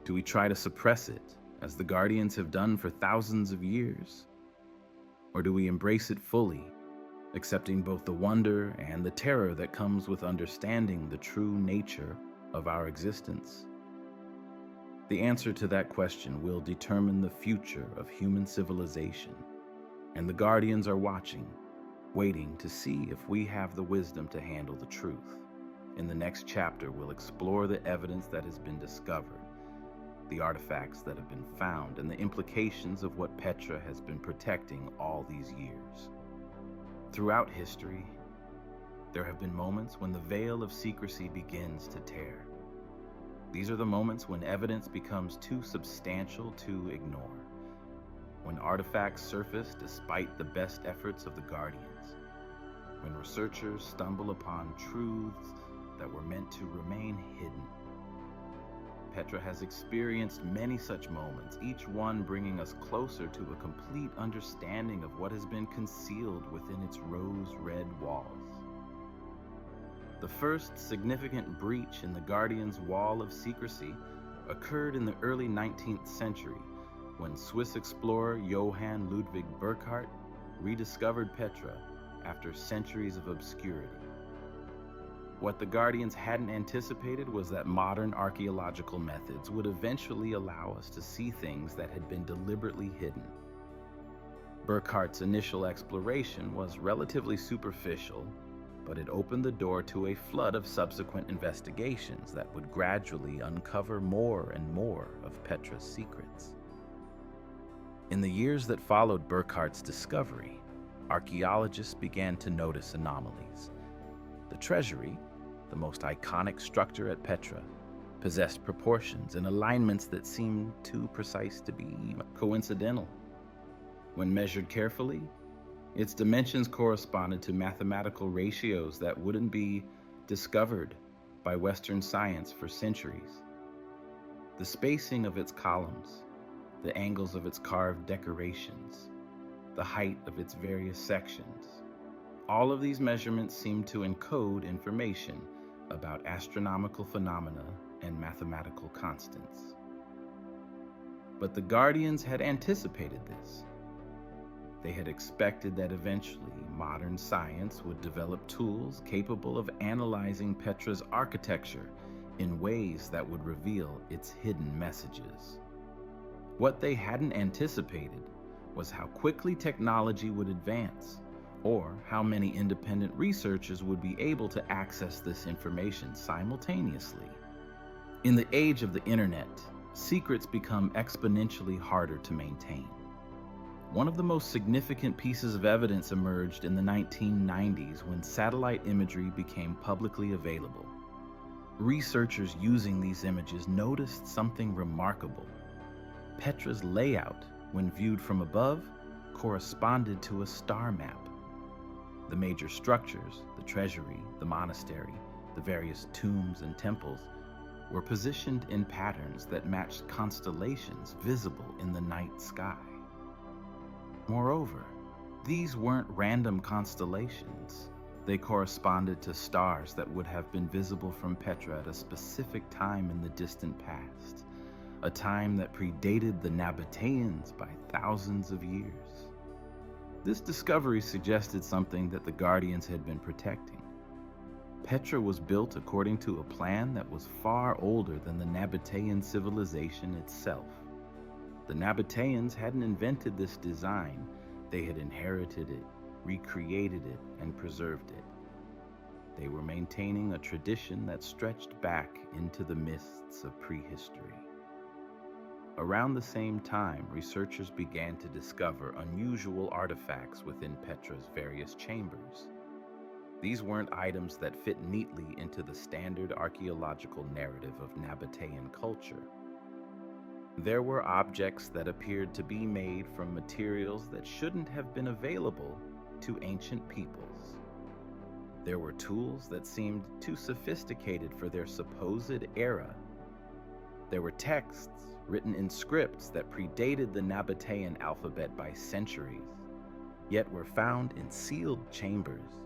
[SPEAKER 1] Do we try to suppress it, as the Guardians have done for thousands of years? Or do we embrace it fully, accepting both the wonder and the terror that comes with understanding the true nature of our existence? The answer to that question will determine the future of human civilization, and the Guardians are watching, waiting to see if we have the wisdom to handle the truth. In the next chapter, we'll explore the evidence that has been discovered, the artifacts that have been found, and the implications of what Petra has been protecting all these years. Throughout history, there have been moments when the veil of secrecy begins to tear. These are the moments when evidence becomes too substantial to ignore, when artifacts surface despite the best efforts of the Guardians, when researchers stumble upon truths that were meant to remain hidden. Petra has experienced many such moments, each one bringing us closer to a complete understanding of what has been concealed within its rose-red walls. The first significant breach in the Guardians' wall of secrecy occurred in the early 19th century, when Swiss explorer Johann Ludwig Burckhardt rediscovered Petra after centuries of obscurity. What the Guardians hadn't anticipated was that modern archaeological methods would eventually allow us to see things that had been deliberately hidden. Burckhardt's initial exploration was relatively superficial, but it opened the door to a flood of subsequent investigations that would gradually uncover more and more of Petra's secrets. In the years that followed Burckhardt's discovery, archaeologists began to notice anomalies. The treasury, the most iconic structure at Petra, possessed proportions and alignments that seemed too precise to be coincidental. When measured carefully, its dimensions corresponded to mathematical ratios that wouldn't be discovered by Western science for centuries. The spacing of its columns, the angles of its carved decorations, the height of its various sections, all of these measurements seemed to encode information about astronomical phenomena and mathematical constants. But the Guardians had anticipated this. They had expected that eventually modern science would develop tools capable of analyzing Petra's architecture in ways that would reveal its hidden messages. What they hadn't anticipated was how quickly technology would advance, or how many independent researchers would be able to access this information simultaneously. In the age of the internet, secrets become exponentially harder to maintain. One of the most significant pieces of evidence emerged in the 1990s when satellite imagery became publicly available. Researchers using these images noticed something remarkable. Petra's layout, when viewed from above, corresponded to a star map. The major structures, the treasury, the monastery, the various tombs and temples, were positioned in patterns that matched constellations visible in the night sky. Moreover, these weren't random constellations. They corresponded to stars that would have been visible from Petra at a specific time in the distant past, a time that predated the Nabateans by thousands of years. This discovery suggested something that the Guardians had been protecting. Petra was built according to a plan that was far older than the Nabatean civilization itself. The Nabateans hadn't invented this design, they had inherited it, recreated it, and preserved it. They were maintaining a tradition that stretched back into the mists of prehistory. Around the same time, researchers began to discover unusual artifacts within Petra's various chambers. These weren't items that fit neatly into the standard archaeological narrative of Nabatean culture. There were objects that appeared to be made from materials that shouldn't have been available to ancient peoples. There were tools that seemed too sophisticated for their supposed era. There were texts written in scripts that predated the Nabatean alphabet by centuries, yet were found in sealed chambers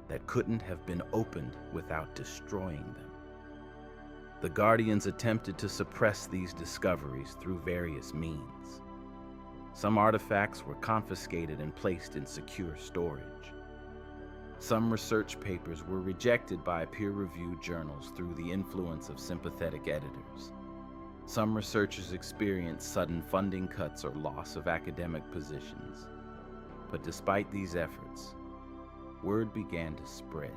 [SPEAKER 1] that couldn't have been opened without destroying them. The Guardians attempted to suppress these discoveries through various means. Some artifacts were confiscated and placed in secure storage. Some research papers were rejected by peer-reviewed journals through the influence of sympathetic editors. Some researchers experienced sudden funding cuts or loss of academic positions. But despite these efforts, word began to spread.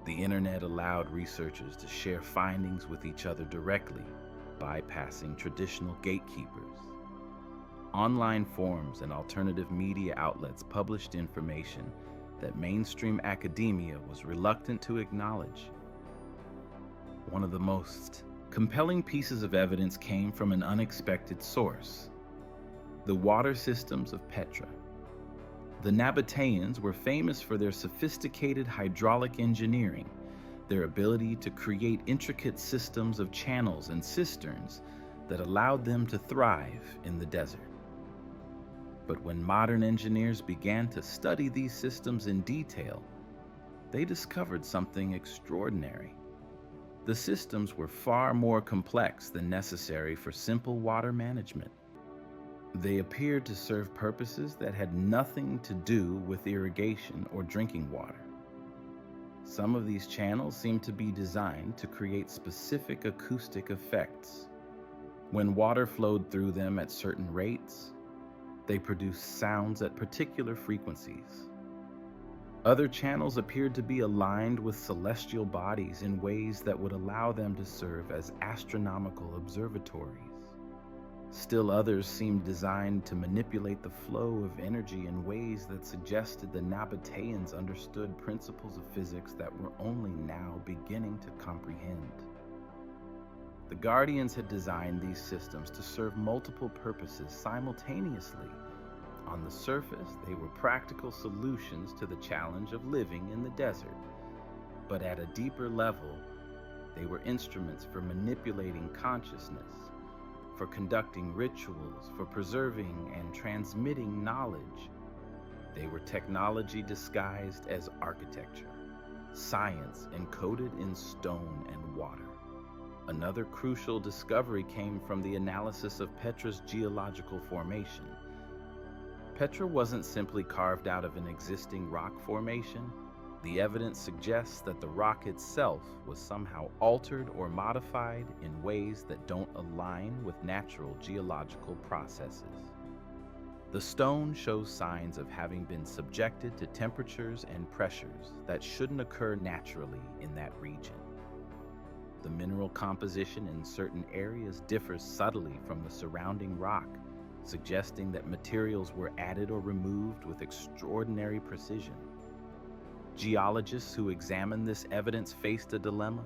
[SPEAKER 1] The internet allowed researchers to share findings with each other directly, bypassing traditional gatekeepers. Online forums and alternative media outlets published information that mainstream academia was reluctant to acknowledge. One of the most compelling pieces of evidence came from an unexpected source: the water systems of Petra. The Nabateans were famous for their sophisticated hydraulic engineering, their ability to create intricate systems of channels and cisterns that allowed them to thrive in the desert. But when modern engineers began to study these systems in detail, they discovered something extraordinary. The systems were far more complex than necessary for simple water management. They appeared to serve purposes that had nothing to do with irrigation or drinking water. Some of these channels seemed to be designed to create specific acoustic effects. When water flowed through them at certain rates, they produced sounds at particular frequencies. Other channels appeared to be aligned with celestial bodies in ways that would allow them to serve as astronomical observatories. Still others seemed designed to manipulate the flow of energy in ways that suggested the Nabateans understood principles of physics that we're only now beginning to comprehend. The Guardians had designed these systems to serve multiple purposes simultaneously. On the surface, they were practical solutions to the challenge of living in the desert. But at a deeper level, they were instruments for manipulating consciousness, for conducting rituals, for preserving and transmitting knowledge. They were technology disguised as architecture, science encoded in stone and water. Another crucial discovery came from the analysis of Petra's geological formation. Petra wasn't simply carved out of an existing rock formation. The evidence suggests that the rock itself was somehow altered or modified in ways that don't align with natural geological processes. The stone shows signs of having been subjected to temperatures and pressures that shouldn't occur naturally in that region. The mineral composition in certain areas differs subtly from the surrounding rock, suggesting that materials were added or removed with extraordinary precision. Geologists who examined this evidence faced a dilemma.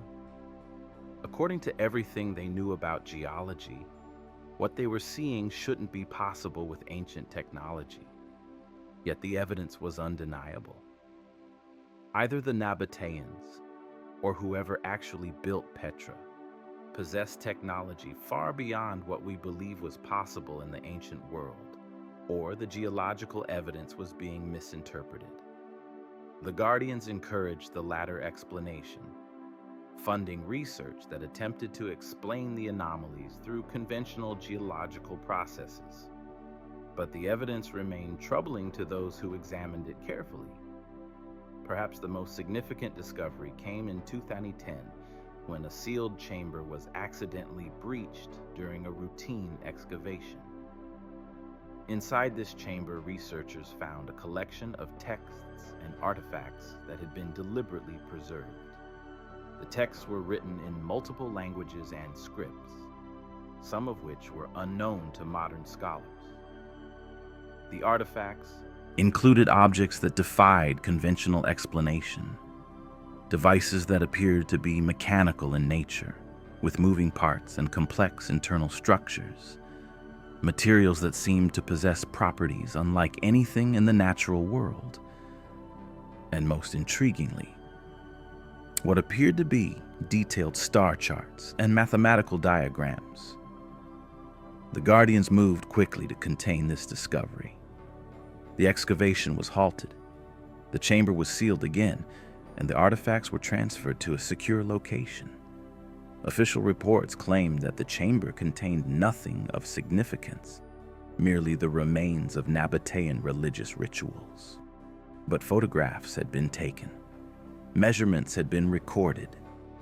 [SPEAKER 1] According to everything they knew about geology, what they were seeing shouldn't be possible with ancient technology. Yet the evidence was undeniable. Either the Nabateans, or whoever actually built Petra, possessed technology far beyond what we believe was possible in the ancient world, or the geological evidence was being misinterpreted. The Guardians encouraged the latter explanation, funding research that attempted to explain the anomalies through conventional geological processes. But the evidence remained troubling to those who examined it carefully. Perhaps the most significant discovery came in 2010 when a sealed chamber was accidentally breached during a routine excavation. Inside this chamber, researchers found a collection of texts and artifacts that had been deliberately preserved. The texts were written in multiple languages and scripts, some of which were unknown to modern scholars. The artifacts included objects that defied conventional explanation, devices that appeared to be mechanical in nature, with moving parts and complex internal structures, materials that seemed to possess properties unlike anything in the natural world, and most intriguingly, what appeared to be detailed star charts and mathematical diagrams. The Guardians moved quickly to contain this discovery. The excavation was halted, the chamber was sealed again, and the artifacts were transferred to a secure location. Official reports claimed that the chamber contained nothing of significance, merely the remains of Nabatean religious rituals. But photographs had been taken, measurements had been recorded,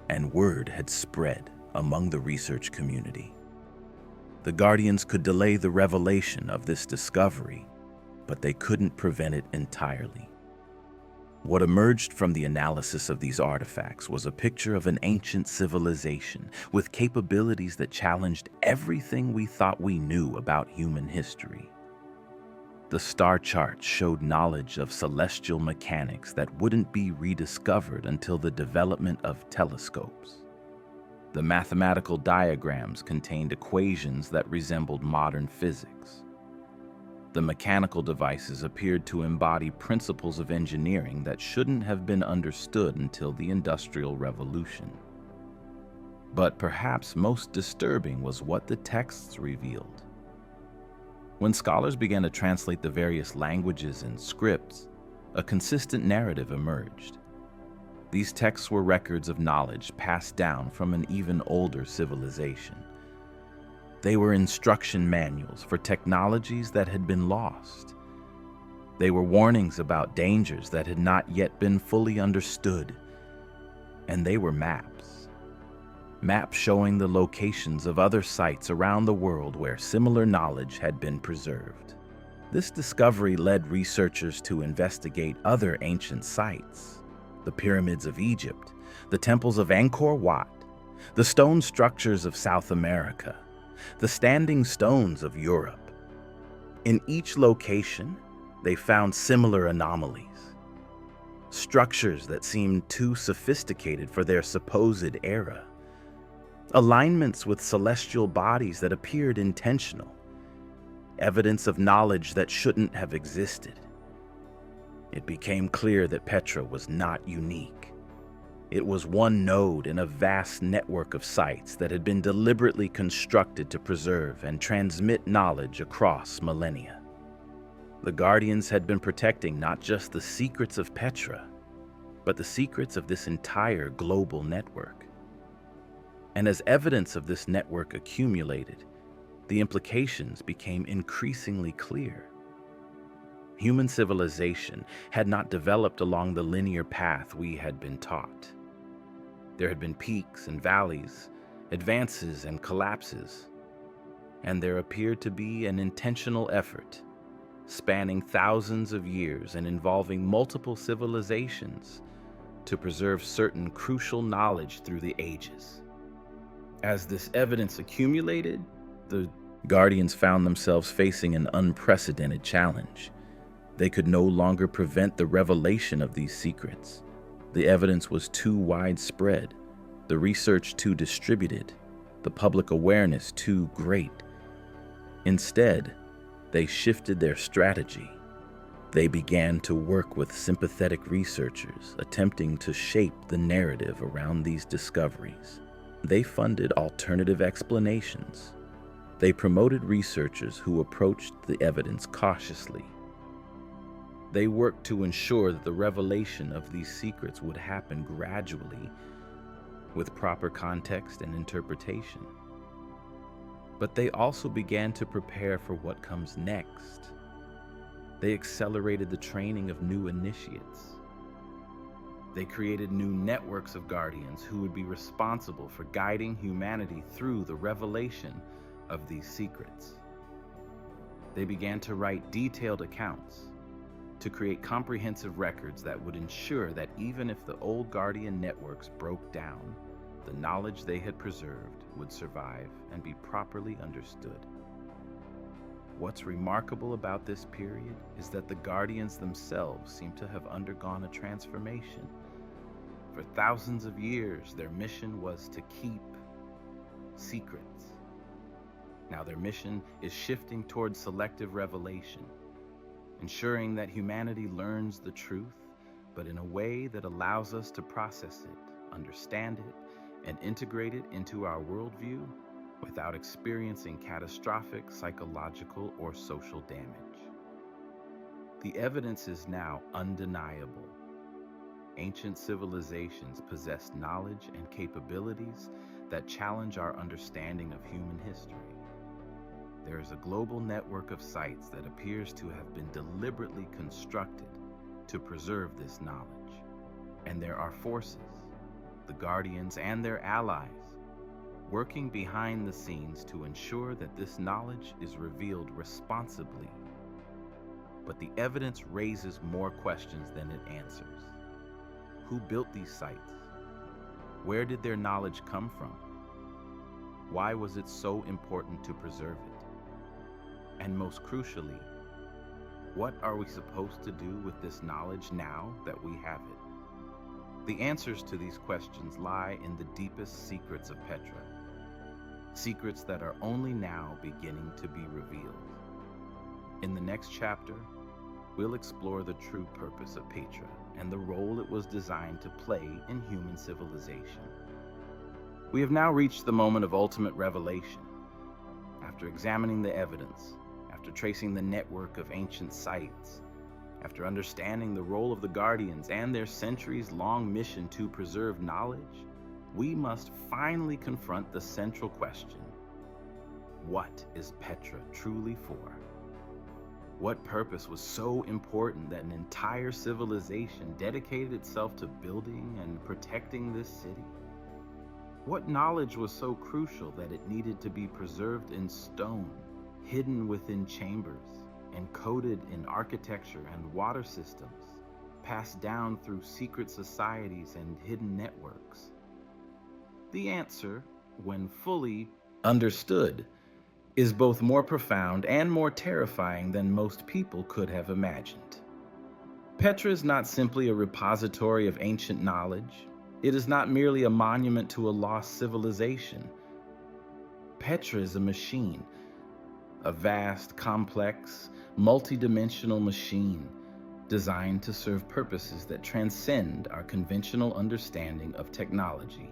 [SPEAKER 1] and word had spread among the research community. The Guardians could delay the revelation of this discovery, but they couldn't prevent it entirely. What emerged from the analysis of these artifacts was a picture of an ancient civilization with capabilities that challenged everything we thought we knew about human history. The star charts showed knowledge of celestial mechanics that wouldn't be rediscovered until the development of telescopes. The mathematical diagrams contained equations that resembled modern physics. The mechanical devices appeared to embody principles of engineering that shouldn't have been understood until the Industrial Revolution. But perhaps most disturbing was what the texts revealed. When scholars began to translate the various languages and scripts, a consistent narrative emerged. These texts were records of knowledge passed down from an even older civilization. They were instruction manuals for technologies that had been lost. They were warnings about dangers that had not yet been fully understood. And they were maps. Maps showing the locations of other sites around the world where similar knowledge had been preserved. This discovery led researchers to investigate other ancient sites: the pyramids of Egypt, the temples of Angkor Wat, the stone structures of South America, the standing stones of Europe. In each location, they found similar anomalies. Structures that seemed too sophisticated for their supposed era. Alignments with celestial bodies that appeared intentional. Evidence of knowledge that shouldn't have existed. It became clear that Petra was not unique. It was one node in a vast network of sites that had been deliberately constructed to preserve and transmit knowledge across millennia. The Guardians had been protecting not just the secrets of Petra, but the secrets of this entire global network. And as evidence of this network accumulated, the implications became increasingly clear. Human civilization had not developed along the linear path we had been taught. There had been peaks and valleys, advances and collapses, and there appeared to be an intentional effort, spanning thousands of years and involving multiple civilizations, to preserve certain crucial knowledge through the ages. As this evidence accumulated, the Guardians found themselves facing an unprecedented challenge. They could no longer prevent the revelation of these secrets. The evidence was too widespread, the research too distributed, the public awareness too great. Instead, they shifted their strategy. They began to work with sympathetic researchers, attempting to shape the narrative around these discoveries. They funded alternative explanations. They promoted researchers who approached the evidence cautiously. They worked to ensure that the revelation of these secrets would happen gradually, with proper context and interpretation. But they also began to prepare for what comes next. They accelerated the training of new initiates. They created new networks of guardians who would be responsible for guiding humanity through the revelation of these secrets. They began to write detailed accounts, to create comprehensive records that would ensure that even if the old guardian networks broke down, the knowledge they had preserved would survive and be properly understood. What's remarkable about this period is that the guardians themselves seem to have undergone a transformation. For thousands of years, their mission was to keep secrets. Now their mission is shifting towards selective revelation, ensuring that humanity learns the truth, but in a way that allows us to process it, understand it, and integrate it into our worldview without experiencing catastrophic psychological or social damage. The evidence is now undeniable. Ancient civilizations possessed knowledge and capabilities that challenge our understanding of human history. There is a global network of sites that appears to have been deliberately constructed to preserve this knowledge. And there are forces, the Guardians and their allies, working behind the scenes to ensure that this knowledge is revealed responsibly. But the evidence raises more questions than it answers. Who built these sites? Where did their knowledge come from? Why was it so important to preserve it? And most crucially, what are we supposed to do with this knowledge now that we have it? The answers to these questions lie in the deepest secrets of Petra, secrets that are only now beginning to be revealed. In the next chapter, we'll explore the true purpose of Petra and the role it was designed to play in human civilization. We have now reached the moment of ultimate revelation. After examining the evidence, after tracing the network of ancient sites, after understanding the role of the Guardians and their centuries-long mission to preserve knowledge, we must finally confront the central question: what is Petra truly for? What purpose was so important that an entire civilization dedicated itself to building and protecting this city? What knowledge was so crucial that it needed to be preserved in stone, hidden within chambers, encoded in architecture and water systems, passed down through secret societies and hidden networks? The answer, when fully understood, is both more profound and more terrifying than most people could have imagined. Petra is not simply a repository of ancient knowledge. It is not merely a monument to a lost civilization. Petra is a machine, a vast, complex, multidimensional machine designed to serve purposes that transcend our conventional understanding of technology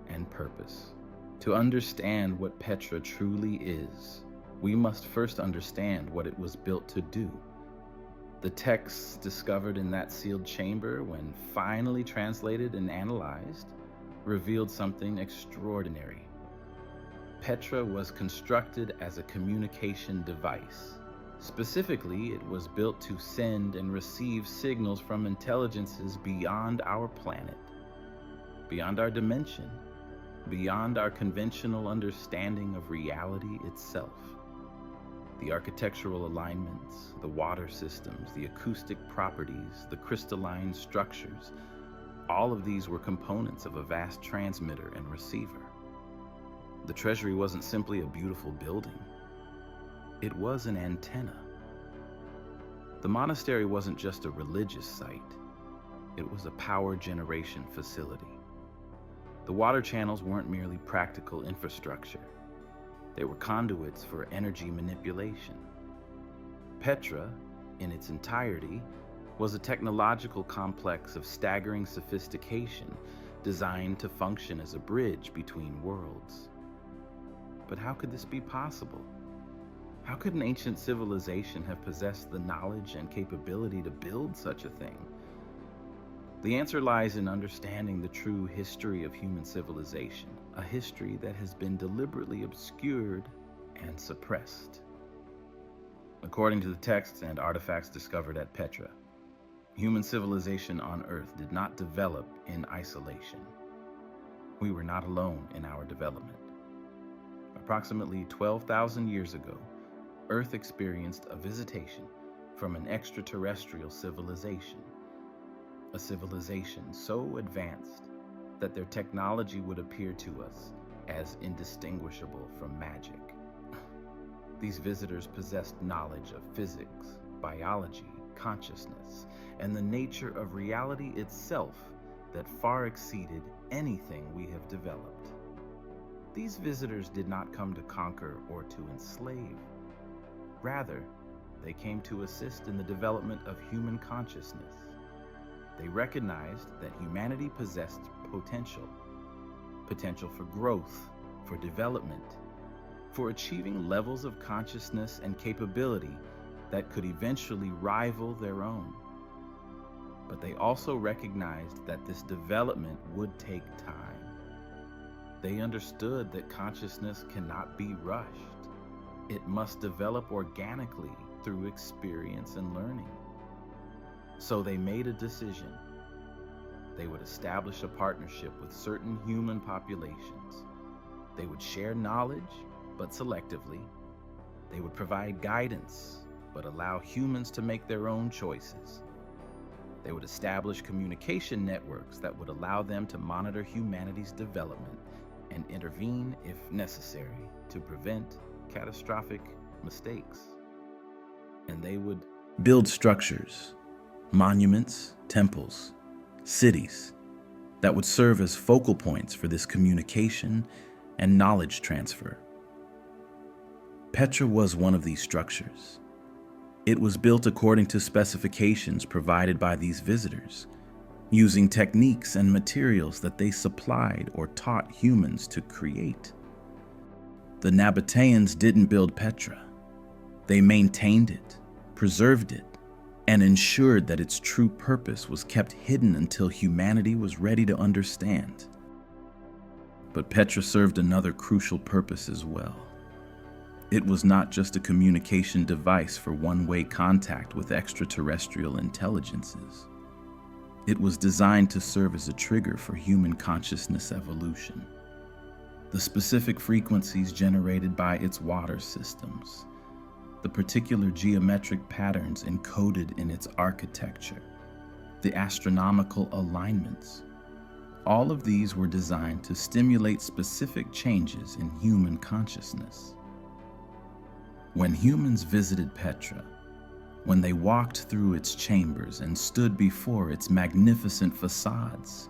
[SPEAKER 1] and purpose. To understand what Petra truly is, we must first understand what it was built to do. The texts discovered in that sealed chamber, when finally translated and analyzed, revealed something extraordinary. Petra was constructed as a communication device. Specifically, it was built to send and receive signals from intelligences beyond our planet, beyond our dimension, beyond our conventional understanding of reality itself. The architectural alignments, the water systems, the acoustic properties, the crystalline structures, all of these were components of a vast transmitter and receiver. The treasury wasn't simply a beautiful building. It was an antenna. The monastery wasn't just a religious site. It was a power generation facility. The water channels weren't merely practical infrastructure. They were conduits for energy manipulation. Petra, in its entirety, was a technological complex of staggering sophistication designed to function as a bridge between worlds. But how could this be possible? How could an ancient civilization have possessed the knowledge and capability to build such a thing? The answer lies in understanding the true history of human civilization, a history that has been deliberately obscured and suppressed. According to the texts and artifacts discovered at Petra, Human civilization on Earth did not develop in isolation. We were not alone in our development. Approximately 12,000 years ago, Earth experienced a visitation from an extraterrestrial civilization, a civilization so advanced that their technology would appear to us as indistinguishable from magic. These visitors possessed knowledge of physics, biology, consciousness, and the nature of reality itself that far exceeded anything we have developed. These visitors did not come to conquer or to enslave. Rather, they came to assist in the development of human consciousness. They recognized that humanity possessed potential for growth, for development, for achieving levels of consciousness and capability that could eventually rival their own. But they also recognized that this development would take time. They understood that consciousness cannot be rushed. It must develop organically through experience and learning. So they made a decision. They would establish a partnership with certain human populations. They would share knowledge, but selectively. They would provide guidance, but allow humans to make their own choices. They would establish communication networks that would allow them to monitor humanity's development and intervene if necessary to prevent catastrophic mistakes. And they would build structures, monuments, temples, cities that would serve as focal points for this communication and knowledge transfer. Petra was one of these structures. It was built according to specifications provided by these visitors, using techniques and materials that they supplied or taught humans to create. The Nabateans didn't build Petra. They maintained it, preserved it, and ensured that its true purpose was kept hidden until humanity was ready to understand. But Petra served another crucial purpose as well. It was not just a communication device for one-way contact with extraterrestrial intelligences. It was designed to serve as a trigger for human consciousness evolution. The specific frequencies generated by its water systems, the particular geometric patterns encoded in its architecture, the astronomical alignments, all of these were designed to stimulate specific changes in human consciousness. When humans visited Petra, when they walked through its chambers and stood before its magnificent facades,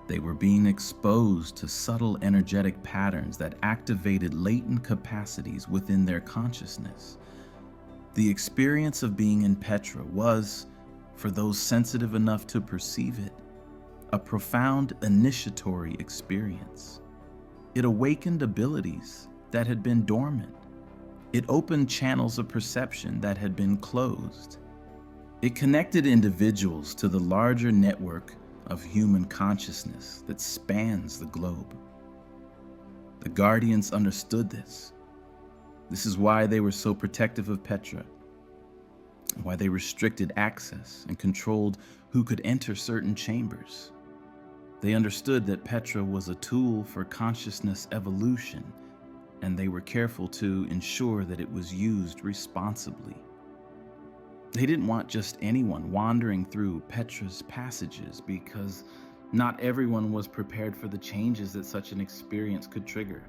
[SPEAKER 1] they were being exposed to subtle energetic patterns that activated latent capacities within their consciousness. The experience of being in Petra was, for those sensitive enough to perceive it, a profound initiatory experience. It awakened abilities that had been dormant. It opened channels of perception that had been closed. It connected individuals to the larger network of human consciousness that spans the globe. The Guardians understood this. This is why they were so protective of Petra, why they restricted access and controlled who could enter certain chambers. They understood that Petra was a tool for consciousness evolution, and they were careful to ensure that it was used responsibly. They didn't want just anyone wandering through Petra's passages because not everyone was prepared for the changes that such an experience could trigger.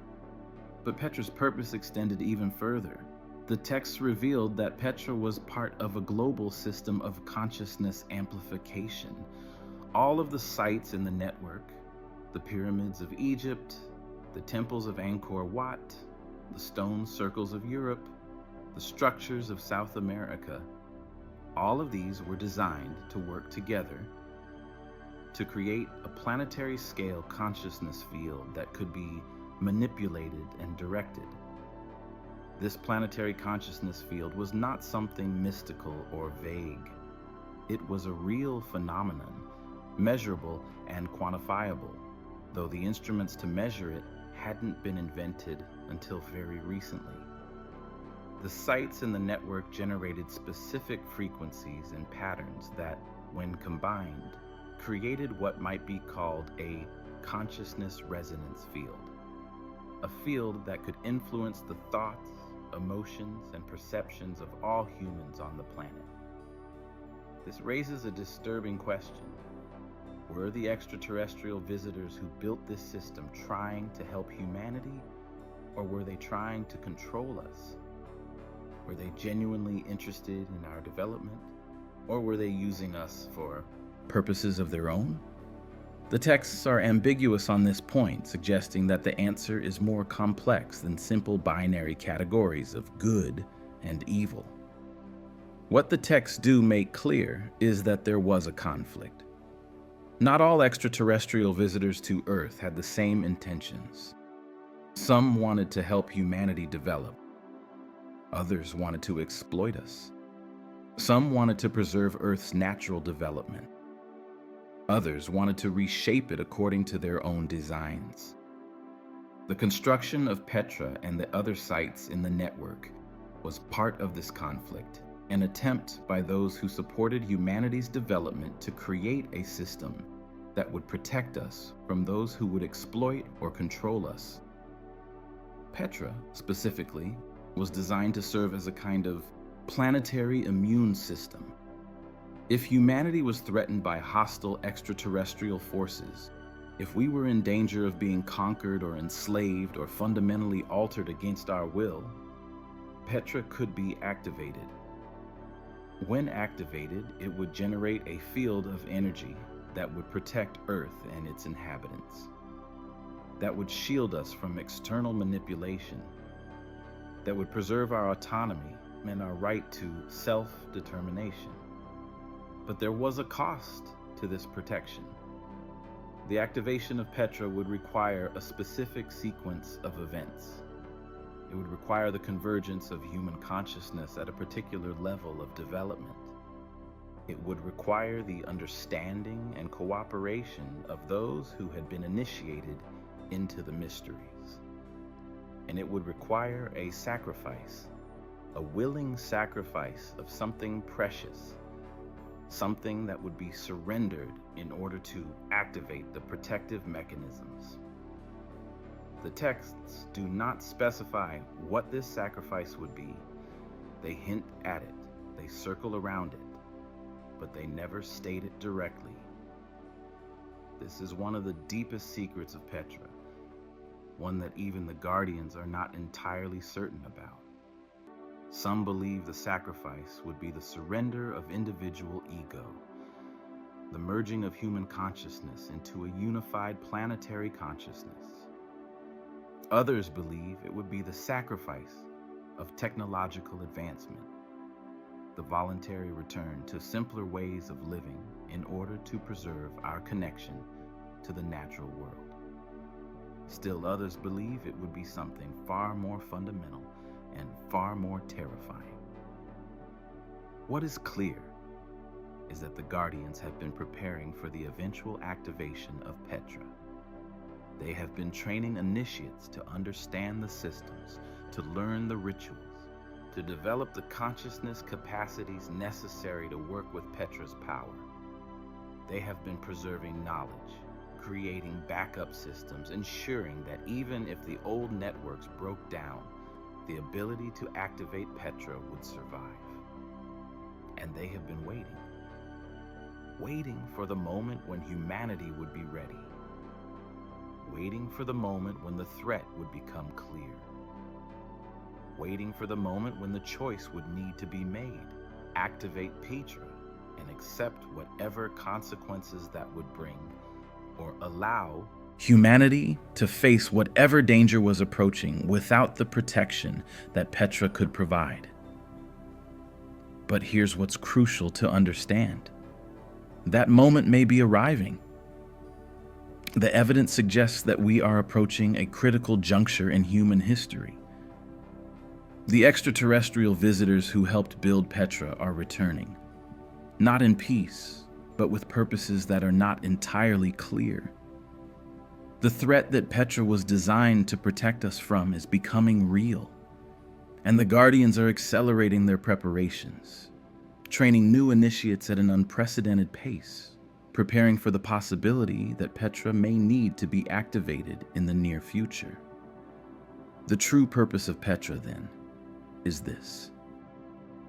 [SPEAKER 1] But Petra's purpose extended even further. The texts revealed that Petra was part of a global system of consciousness amplification. All of the sites in the network, the pyramids of Egypt, the temples of Angkor Wat, the stone circles of Europe, the structures of South America, all of these were designed to work together to create a planetary scale consciousness field that could be manipulated and directed. This planetary consciousness field was not something mystical or vague. It was a real phenomenon, measurable and quantifiable, though the instruments to measure it hadn't been invented until very recently. The sites in the network generated specific frequencies and patterns that when combined, created what might be called a consciousness resonance field, a field that could influence the thoughts, emotions, and perceptions of all humans on the planet. This raises a disturbing question. Were the extraterrestrial visitors who built this system trying to help humanity, or were they trying to control us? Were they genuinely interested in our development, or were they using us for purposes of their own? The texts are ambiguous on this point, suggesting that the answer is more complex than simple binary categories of good and evil. What the texts do make clear is that there was a conflict. Not all extraterrestrial visitors to Earth had the same intentions. Some wanted to help humanity develop. Others wanted to exploit us. Some wanted to preserve Earth's natural development. Others wanted to reshape it according to their own designs. The construction of Petra and the other sites in the network was part of this conflict, an attempt by those who supported humanity's development to create a system that would protect us from those who would exploit or control us. Petra, specifically, was designed to serve as a kind of planetary immune system. If humanity was threatened by hostile extraterrestrial forces, if we were in danger of being conquered or enslaved or fundamentally altered against our will, Petra could be activated. When activated, it would generate a field of energy that would protect Earth and its inhabitants, that would shield us from external manipulation, that would preserve our autonomy and our right to self-determination. But there was a cost to this protection. The activation of Petra would require a specific sequence of events. It would require the convergence of human consciousness at a particular level of development. It would require the understanding and cooperation of those who had been initiated into the mysteries. And it would require a sacrifice, a willing sacrifice of something precious, something that would be surrendered in order to activate the protective mechanisms. The texts do not specify what this sacrifice would be. They hint at it, they circle around it, but they never state it directly. This is one of the deepest secrets of Petra, one that even the Guardians are not entirely certain about. Some believe the sacrifice would be the surrender of individual ego, the merging of human consciousness into a unified planetary consciousness. Others believe it would be the sacrifice of technological advancement, the voluntary return to simpler ways of living in order to preserve our connection to the natural world. Still others believe it would be something far more fundamental and far more terrifying. What is clear is that the Guardians have been preparing for the eventual activation of Petra. They have been training initiates to understand the systems, to learn the rituals, to develop the consciousness capacities necessary to work with Petra's power. They have been preserving knowledge, creating backup systems, ensuring that even if the old networks broke down, the ability to activate Petra would survive. And they have been waiting for the moment when humanity would be ready, waiting for the moment when the threat would become clear, waiting for the moment when the choice would need to be made, activate Petra and accept whatever consequences that would bring, or allow humanity to face whatever danger was approaching without the protection that Petra could provide. But here's what's crucial to understand. That moment may be arriving. The evidence suggests that we are approaching a critical juncture in human history. The extraterrestrial visitors who helped build Petra are returning, not in peace, but with purposes that are not entirely clear. The threat that Petra was designed to protect us from is becoming real, and the Guardians are accelerating their preparations. training new initiates at an unprecedented pace, preparing for the possibility that Petra may need to be activated in the near future. The true purpose of Petra, then, is this.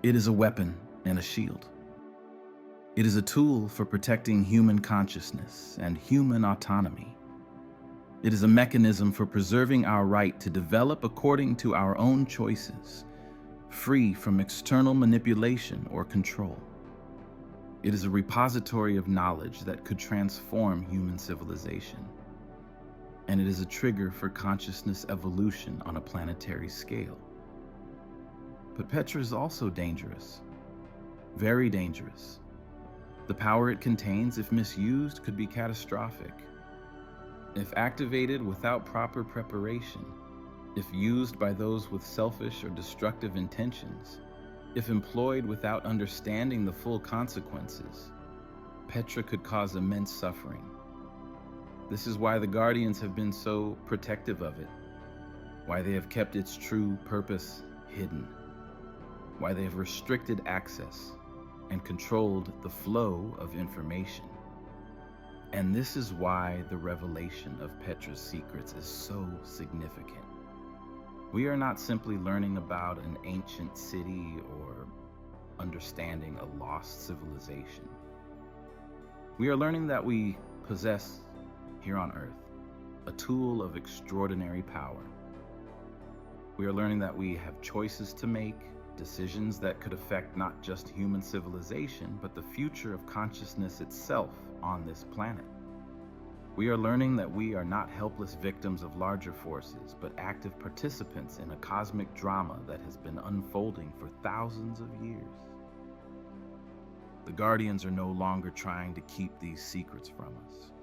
[SPEAKER 1] It is a weapon and a shield. It is a tool for protecting human consciousness and human autonomy. It is a mechanism for preserving our right to develop according to our own choices, free from external manipulation or control. It is a repository of knowledge that could transform human civilization. And it is a trigger for consciousness evolution on a planetary scale. But Petra is also dangerous, very dangerous. The power it contains, if misused, could be catastrophic. If activated without proper preparation, if used by those with selfish or destructive intentions, if employed without understanding the full consequences, Petra could cause immense suffering. This is why the Guardians have been so protective of it, why they have kept its true purpose hidden, why they have restricted access and controlled the flow of information. And this is why the revelation of Petra's secrets is so significant. We are not simply learning about an ancient city or understanding a lost civilization. We are learning that we possess, here on Earth, a tool of extraordinary power. We are learning that we have choices to make, decisions that could affect not just human civilization, but the future of consciousness itself on this planet. We are learning that we are not helpless victims of larger forces, but active participants in a cosmic drama that has been unfolding for thousands of years. The Guardians are no longer trying to keep these secrets from us.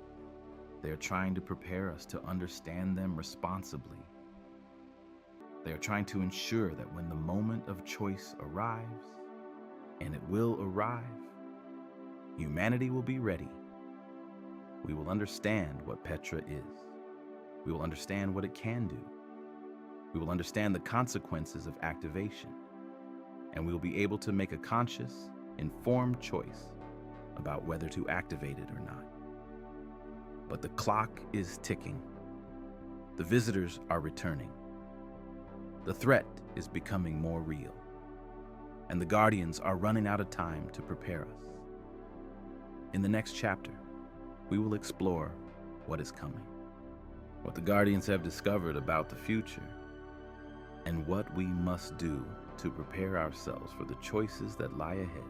[SPEAKER 1] They are trying to prepare us to understand them responsibly. They are trying to ensure that when the moment of choice arrives, and it will arrive, humanity will be ready. We will understand what Petra is. We will understand what it can do. We will understand the consequences of activation. And we will be able to make a conscious, informed choice about whether to activate it or not. But the clock is ticking. The visitors are returning. The threat is becoming more real. And the Guardians are running out of time to prepare us. In the next chapter, we will explore what is coming, what the Guardians have discovered about the future, and what we must do to prepare ourselves for the choices that lie ahead.